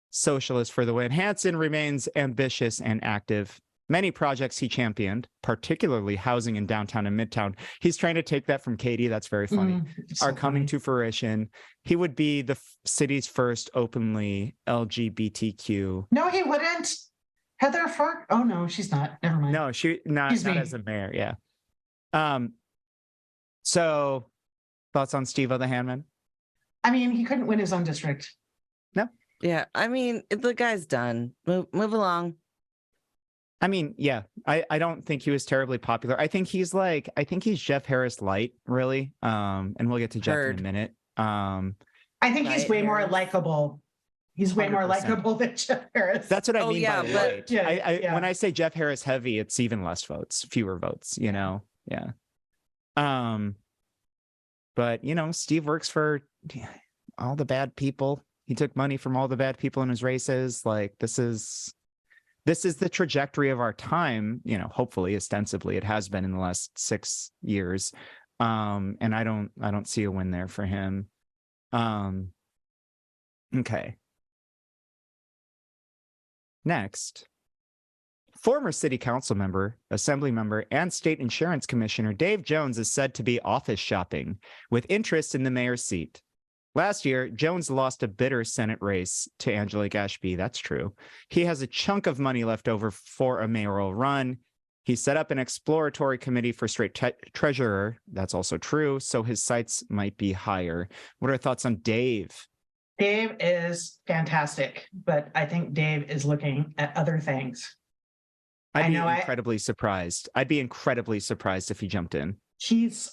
Socialist for the win. Hansen remains ambitious and active. Many projects he championed, particularly housing in downtown and midtown. He's trying to take that from Katie. That's very funny. Are coming to fruition. He would be the city's first openly LGBTQ. No, he wouldn't. Heather Fark. Oh no, she's not. Never mind. No, not as a mayor. Yeah. So, thoughts on Steve-O the Handman? I mean, he couldn't win his own district. Yeah, I mean, the guy's done. Move along. I mean, yeah, I don't think he was terribly popular. I think he's Jeff Harris light, really. And we'll get to Jeff in a minute. I think he's Right, way more Harris. likable. He's way more 100%. likable than Jeff Harris. That's what I Oh, mean yeah, by but- light. Yeah. When I say Jeff Harris heavy, it's even less votes, fewer votes, you know? Yeah. But, you know, Steve works for all the bad people. He took money from all the bad people in his races. Like, this is the trajectory of our time, you know, hopefully, ostensibly, it has been in the last 6 years. And I don't see a win there for him. Okay. Next, former city council member, assembly member, and state insurance commissioner Dave Jones is said to be office shopping with interest in the mayor's seat. Last year, Jones lost a bitter Senate race to Angelique Ashby. That's true. He has a chunk of money left over for a mayoral run. He set up an exploratory committee for state treasurer. That's also true. So his sights might be higher. What are your thoughts on Dave? Dave is fantastic, but I think Dave is looking at other things. I'd be incredibly surprised. I'd be incredibly surprised if he jumped in. He's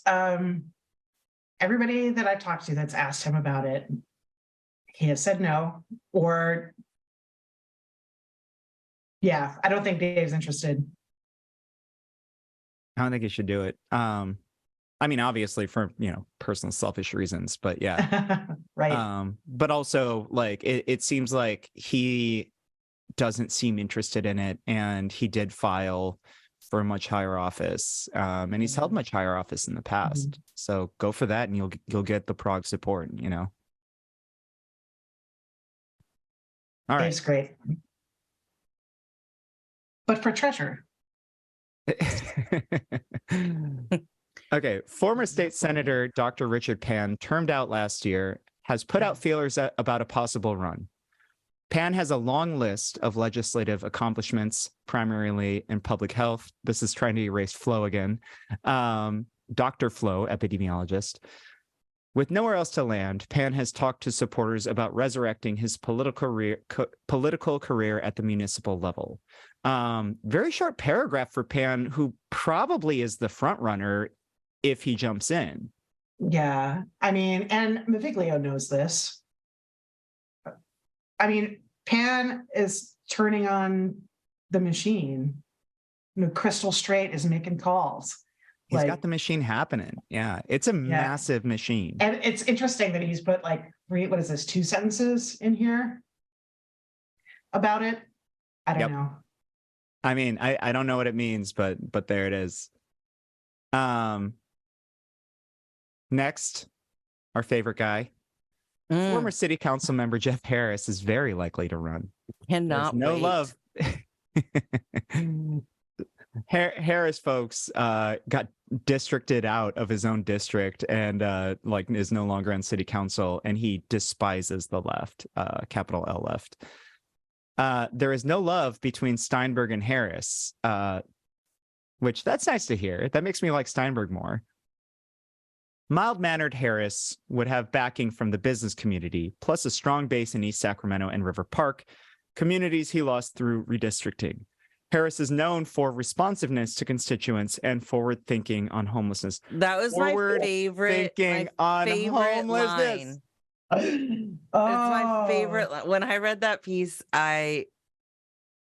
everybody that I've talked to that's asked him about it, he has said no, or yeah, I don't think Dave's interested. I don't think he should do it. I mean, obviously for, you know, personal selfish reasons, but yeah. Right. But also, like, it seems like he doesn't seem interested in it, and he did file for a much higher office, and he's held much higher office in the past. So go for that, and you'll get the Prague support, you know. All right. Dave's great. But for treasurer. Okay, former state senator Dr. Richard Pan, termed out last year, has put out feelers about a possible run. Pan has a long list of legislative accomplishments, primarily in public health. This is trying to erase Flo again. Dr. Flo, epidemiologist. With nowhere else to land, Pan has talked to supporters about resurrecting his political career at the municipal level. Very short paragraph for Pan, who probably is the front runner if he jumps in. Yeah, I mean, and Maviglio knows this. I mean, Pan is turning on the machine. You know, Crystal Strait is making calls. He's got the machine happening. Yeah, it's a massive machine. And it's interesting that he's put like what is this, 2 sentences in here about it. I don't know. I mean, I don't know what it means, but there it is. Next, our favorite guy, former city council member Jeff Harris is very likely to run. Cannot There's no wait. love. Harris, folks, got districted out of his own district and like is no longer on city council, and he despises the left, capital L left. There is no love between Steinberg and Harris, which that's nice to hear. That makes me like Steinberg more. Mild-mannered Harris would have backing from the business community, plus a strong base in East Sacramento and River Park, communities he lost through redistricting. Harris is known for responsiveness to constituents and forward thinking on homelessness. That was my favorite. Thinking on homelessness. It's my favorite. When I read that piece, I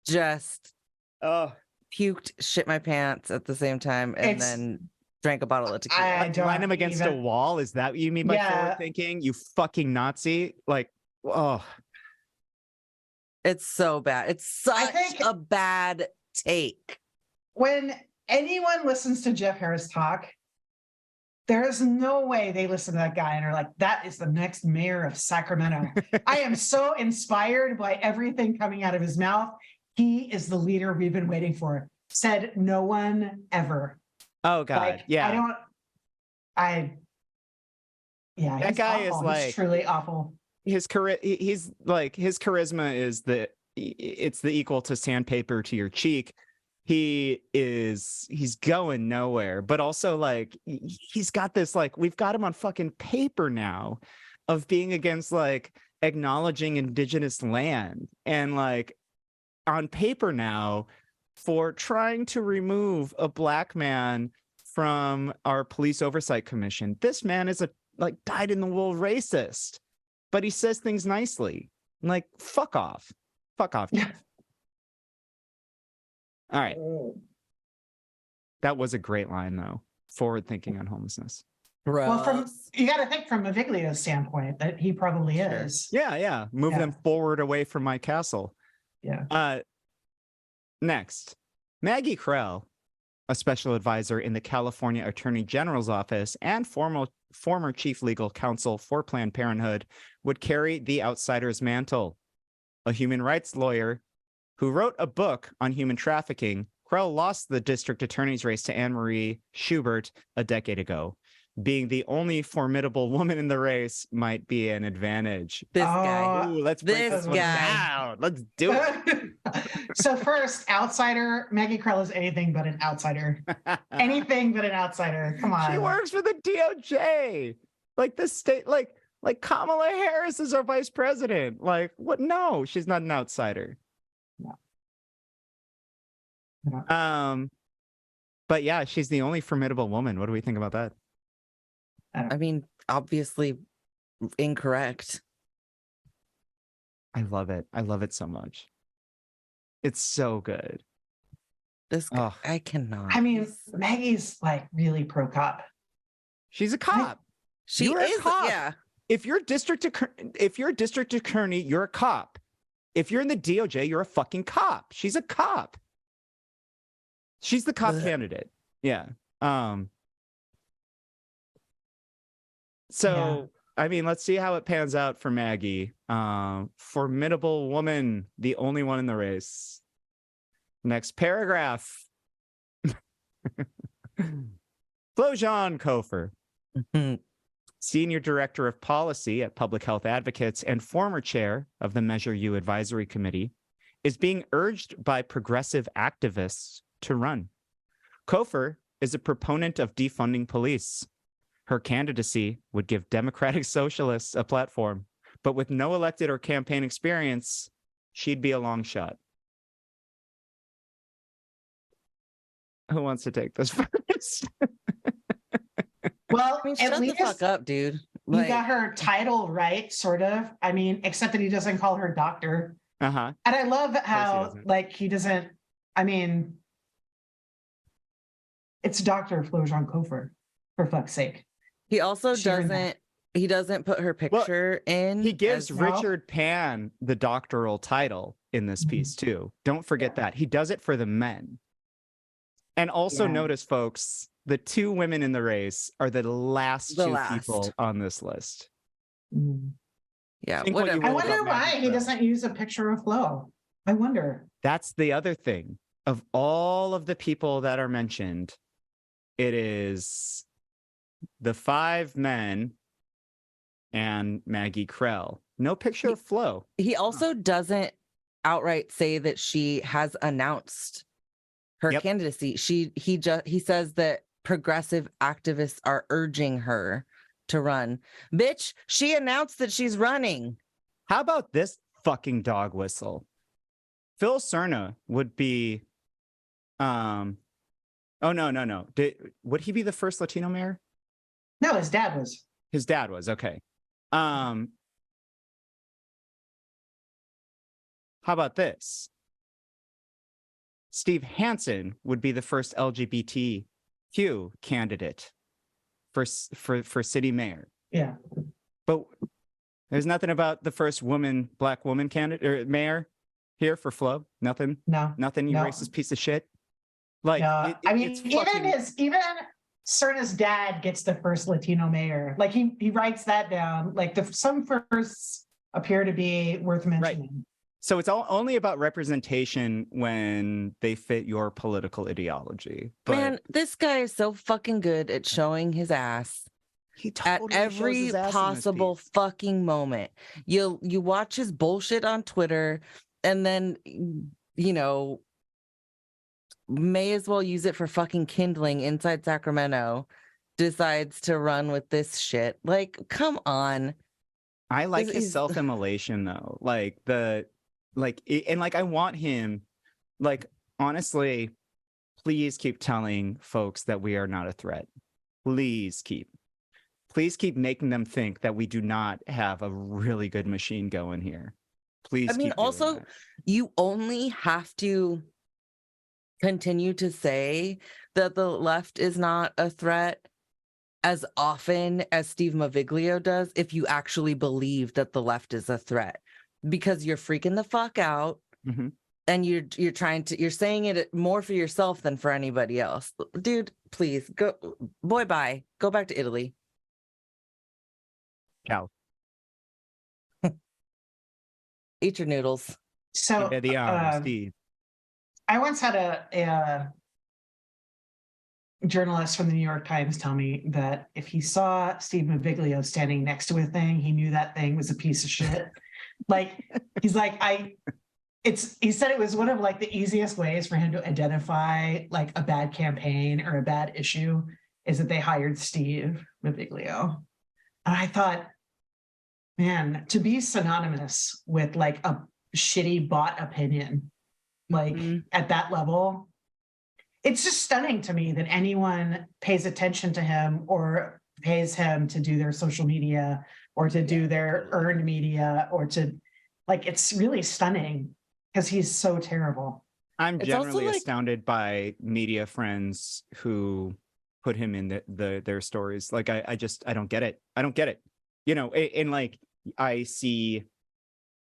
just puked, shit my pants at the same time, and then drank a bottle of tequila. Line him against a wall. Is that what you mean by forward thinking? You fucking Nazi! Like, oh. It's so bad. It's such a bad take. When anyone listens to Jeff Harris talk, there is no way they listen to that guy and are like, that is the next mayor of Sacramento. I am so inspired by everything coming out of his mouth. He is the leader we've been waiting for. Said no one ever. Oh God. Like, yeah. That guy awful. is like he's truly awful. His charisma is it's the equal to sandpaper to your cheek. he's going nowhere, but also like he's got this, like, we've got him on fucking paper now of being against like acknowledging indigenous land, and like on paper now for trying to remove a black man from our police oversight commission. This man is a like dyed in the wool racist, but he says things nicely. Like, fuck off. Jeff. All right. That was a great line, though. Forward thinking on homelessness. Well, you got to think from Aviglio's standpoint that he probably is. Yeah. Move them forward away from my castle. Yeah. Next, Maggie Krell, a special advisor in the California Attorney General's office and former chief legal counsel for Planned Parenthood, would carry the outsider's mantle. A human rights lawyer who wrote a book on human trafficking, Krell lost the district attorney's race to Anne Marie Schubert a decade ago. Being the only formidable woman in the race might be an advantage. This guy. Ooh, let's break this one down. Let's do it. So first, outsider. Maggie Krell is anything but an outsider. Anything but an outsider. Come on. She works for the DOJ. Like the state, like Kamala Harris is our vice president. Like, what? No, she's not an outsider. No. But yeah, she's the only formidable woman. What do we think about that? I mean, obviously incorrect. I love it. I love it so much. It's so good. This guy, I cannot. I mean, Maggie's like really pro cop. She's a cop. She is a cop. Yeah. If you're a district attorney, you're a cop. If you're in the DOJ, you're a fucking cop. She's a cop. She's the cop candidate. Yeah. I mean, let's see how it pans out for Maggie. Formidable woman, the only one in the race. Next paragraph. Flojan Kofer, Senior Director of Policy at Public Health Advocates and former chair of the Measure U Advisory Committee, is being urged by progressive activists to run. Kofer is a proponent of defunding police. Her candidacy would give Democratic Socialists a platform, but with no elected or campaign experience, she'd be a long shot. Who wants to take this first? Well, I mean, at shut least the fuck up, dude. You got her title right, sort of. I mean, except that he doesn't call her doctor. Uh-huh. And I love how, like, he doesn't, I mean, it's Dr. Flojan Kofer, for fuck's sake. He also doesn't put her picture in. He gives Richard Pan the doctoral title in this piece too. Don't forget that. He does it for the men. And also notice, folks, the two women in the race are the last people on this list. Yeah. I wonder why he doesn't use a picture of Flo. I wonder. That's the other thing. Of all of the people that are mentioned, it is the 5 men and Maggie Krell. No picture of Flo. He also doesn't outright say that she has announced her candidacy. He says that progressive activists are urging her to run. Bitch, she announced that she's running. How about this fucking dog whistle? Phil Cerna would be oh no. Would he be the first Latino mayor? No, his dad was. His dad was, okay. How about this? Steve Hansen would be the first LGBTQ candidate for city mayor. Yeah. But there's nothing about the first black woman candidate or mayor here for Flo. Nothing. No. Nothing. You racist piece of shit. Like, no. I mean, even Cerna's dad gets the first Latino mayor. Like he writes that down. Like some firsts appear to be worth mentioning. Right. So it's only about representation when they fit your political ideology. But man, this guy is so fucking good at showing his ass. He totally at every possible fucking moment. You watch his bullshit on Twitter, and then may as well use it for fucking kindling inside Sacramento, decides to run with this shit. Like, come on. I like his He's- self-immolation though. I want him, like, honestly, please keep telling folks that we are not a threat. Please keep making them think that we do not have a really good machine going here. Please. I mean, keep doing also, that. you only have to continue to say that the left is not a threat as often as Steve Maviglio does if you actually believe that the left is a threat, because you're freaking the fuck out. Mhm. And you're saying it more for yourself than for anybody else. Dude, please go, boy, bye. Go back to Italy. Ciao. Eat your noodles. So Steve. I once had a journalist from the New York Times tell me that if he saw Steve Maviglio standing next to a thing, he knew that thing was a piece of shit. Like, he's like, he said it was one of like the easiest ways for him to identify like a bad campaign or a bad issue is that they hired Steve Maviglio. And I thought, man, to be synonymous with like a shitty bot opinion, like at that level, it's just stunning to me that anyone pays attention to him or pays him to do their social media or to do their earned media or to, like, it's really stunning because he's so terrible. I'm It's generally also, like- astounded by media friends who put him in their stories. Like, I don't get it. I don't get it. You know, and like, I see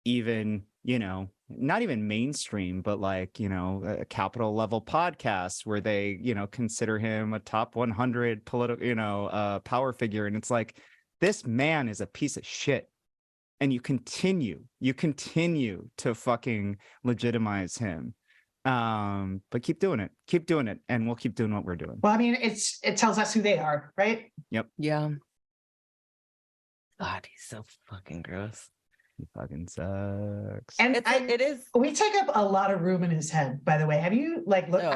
even, you know, not even mainstream, but like, you know, a capital level podcast where they, you know, consider him a top 100 political, you know, power figure. And it's like, this man is a piece of shit. And you continue to fucking legitimize him. But keep doing it. And we'll keep doing what we're doing. Well, I mean, it tells us who they are, right? Yeah. God, he's so fucking gross. He fucking sucks. And It is. we take up a lot of room in his head, by the way. Have you like look? No.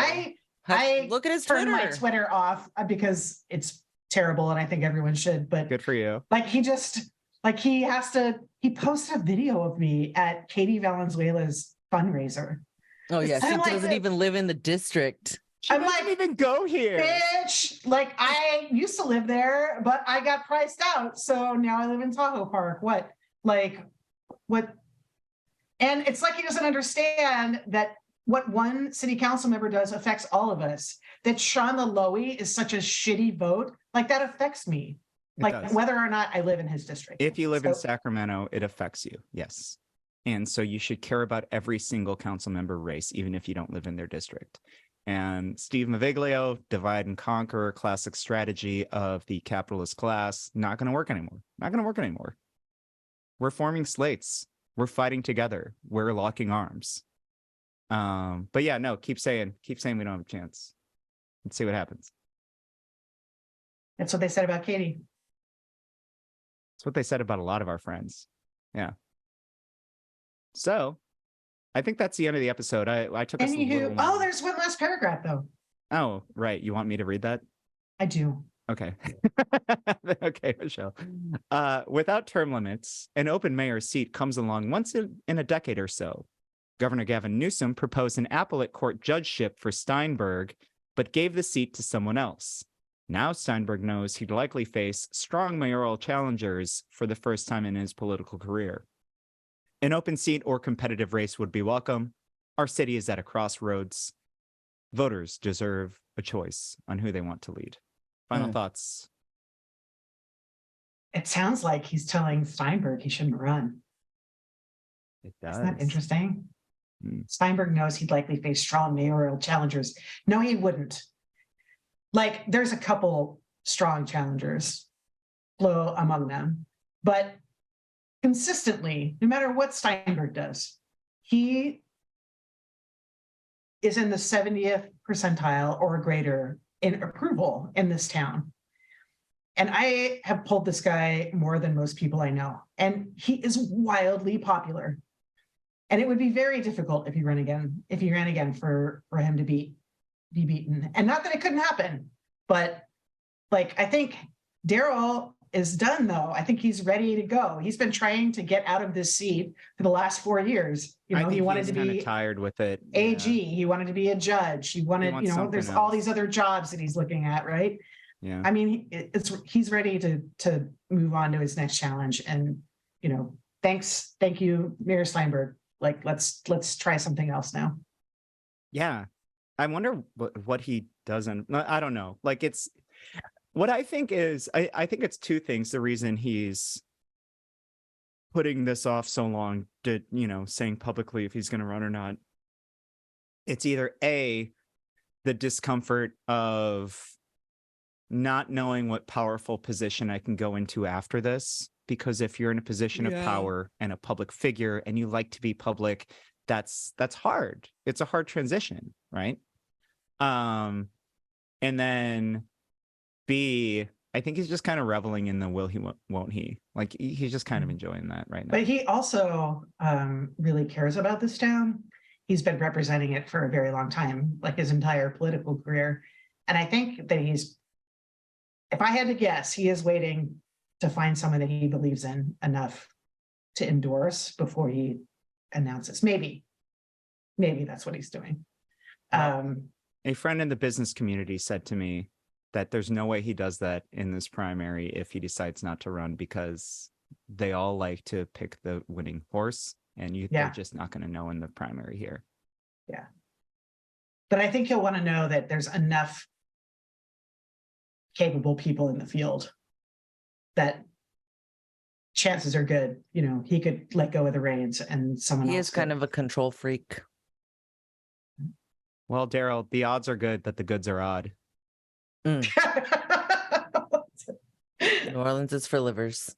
I Look at his turned Twitter. my Twitter off because it's terrible, and I think everyone should. But Good for you. like, he posted a video of me at Katie Valenzuela's fundraiser. Oh yeah, I'm she like, doesn't even live in the district. I'm doesn't like, even go here. bitch, like, I used to live there, but I got priced out, so now I live in Tahoe Park. What? And it's like he doesn't understand that what one city council member does affects all of us. That Shauna Lowy is such a shitty vote, like, that affects me. It Like, does. whether or not I live in his district. If you live in So- Sacramento, it affects you. Yes. And so you should care about every single council member race, even if you don't live in their district. And Steve Maviglio, divide and conquer, classic strategy of the capitalist class, not going to work anymore. We're forming slates. We're fighting together. We're locking arms. But yeah, no, keep saying we don't have a chance. Let's see what happens. That's what they said about Katie. That's what they said about a lot of our friends. Yeah. So I think that's the end of the episode. I took us a little Anywho, long. there's one last paragraph though. Oh, right. You want me to read that? I do. Okay. Okay, Michelle. Without term limits, an open mayor's seat comes along once in a decade or so. Governor Gavin Newsom proposed an appellate court judgeship for Steinberg, but gave the seat to someone else. Now Steinberg knows he'd likely face strong mayoral challengers for the first time in his political career. An open seat or competitive race would be welcome. Our city is at a crossroads. Voters deserve a choice on who they want to lead. Final thoughts. It sounds like he's telling Steinberg he shouldn't run. It does. Isn't that interesting? Mm. Steinberg knows he'd likely face strong mayoral challengers. No, he wouldn't. Like, there's a couple strong challengers, Flo among them, but consistently, no matter what Steinberg does, he is in the 70th percentile or greater in approval in this town. And I have pulled this guy more than most people I know, and he is wildly popular. And it would be very difficult if he ran again for him to beat. be beaten. And not that it couldn't happen, but like, I think Daryl is done though. I think he's ready to go. He's been trying to get out of this seat for the last 4 years. You know, he wanted to be tired with it. AG. Yeah. He wanted to be a judge. He wanted, you know, there's all these other jobs that he's looking at, right? Yeah. I mean, he's ready to move on to his next challenge. And, you know, thank you, Mayor Steinberg. Like, let's try something else now. Yeah. I wonder what he doesn't, I don't know. Like, it's what I think is, I think it's two things. The reason he's putting this off so long, to, you know, saying publicly if he's going to run or not. It's either A, the discomfort of not knowing what powerful position I can go into after this. Because if you're in a position of power and a public figure and you like to be public, that's hard. It's a hard transition, right? And then B, I think he's just kind of reveling in the will he, won't he? Like, he's just kind of enjoying that right now. But he also really cares about this town. He's been representing it for a very long time, like his entire political career. And I think that if I had to guess, he is waiting to find someone that he believes in enough to endorse before he announces. Maybe that's what he's doing. A friend in the business community said to me that there's no way he does that in this primary if he decides not to run, because they all like to pick the winning horse, and they're just not going to know in the primary here. Yeah. But I think he'll want to know that there's enough capable people in the field that chances are good, you know, he could let go of the reins and someone else. He is kind of a control freak. Well, Daryl, the odds are good that the goods are odd. New Orleans is for livers.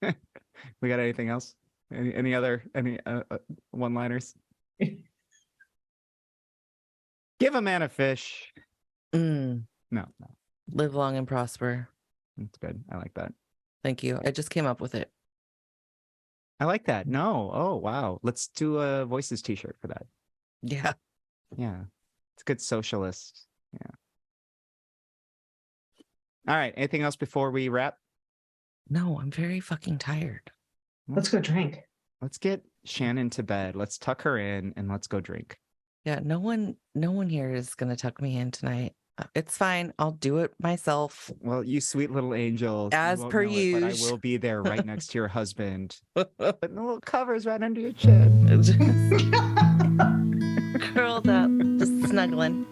We got anything else? Any other one-liners? Give a man a fish. No. Live long and prosper. That's good. I like that. Thank you. I just came up with it. I like that. No. Oh, wow. Let's do a Voices t-shirt for that. Yeah. Yeah. It's a good socialist. Yeah. All right. Anything else before we wrap? No, I'm very fucking tired. Let's go drink. Let's get Shannon to bed. Let's tuck her in and let's go drink. Yeah, no one here is going to tuck me in tonight. It's fine. I'll do it myself. Well, you sweet little angel. As per usual. But I will be there right next to your husband. Putting the little covers right under your chin. Curled up, just snuggling.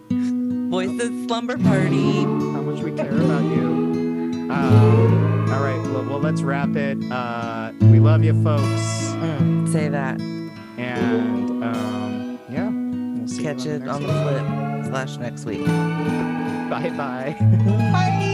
Voices slumber party. How much we care about you. All right. Well, let's wrap it. We love you, folks. Say that. And yeah. We'll see Catch you it on the flip / next week. Bye-bye. Bye.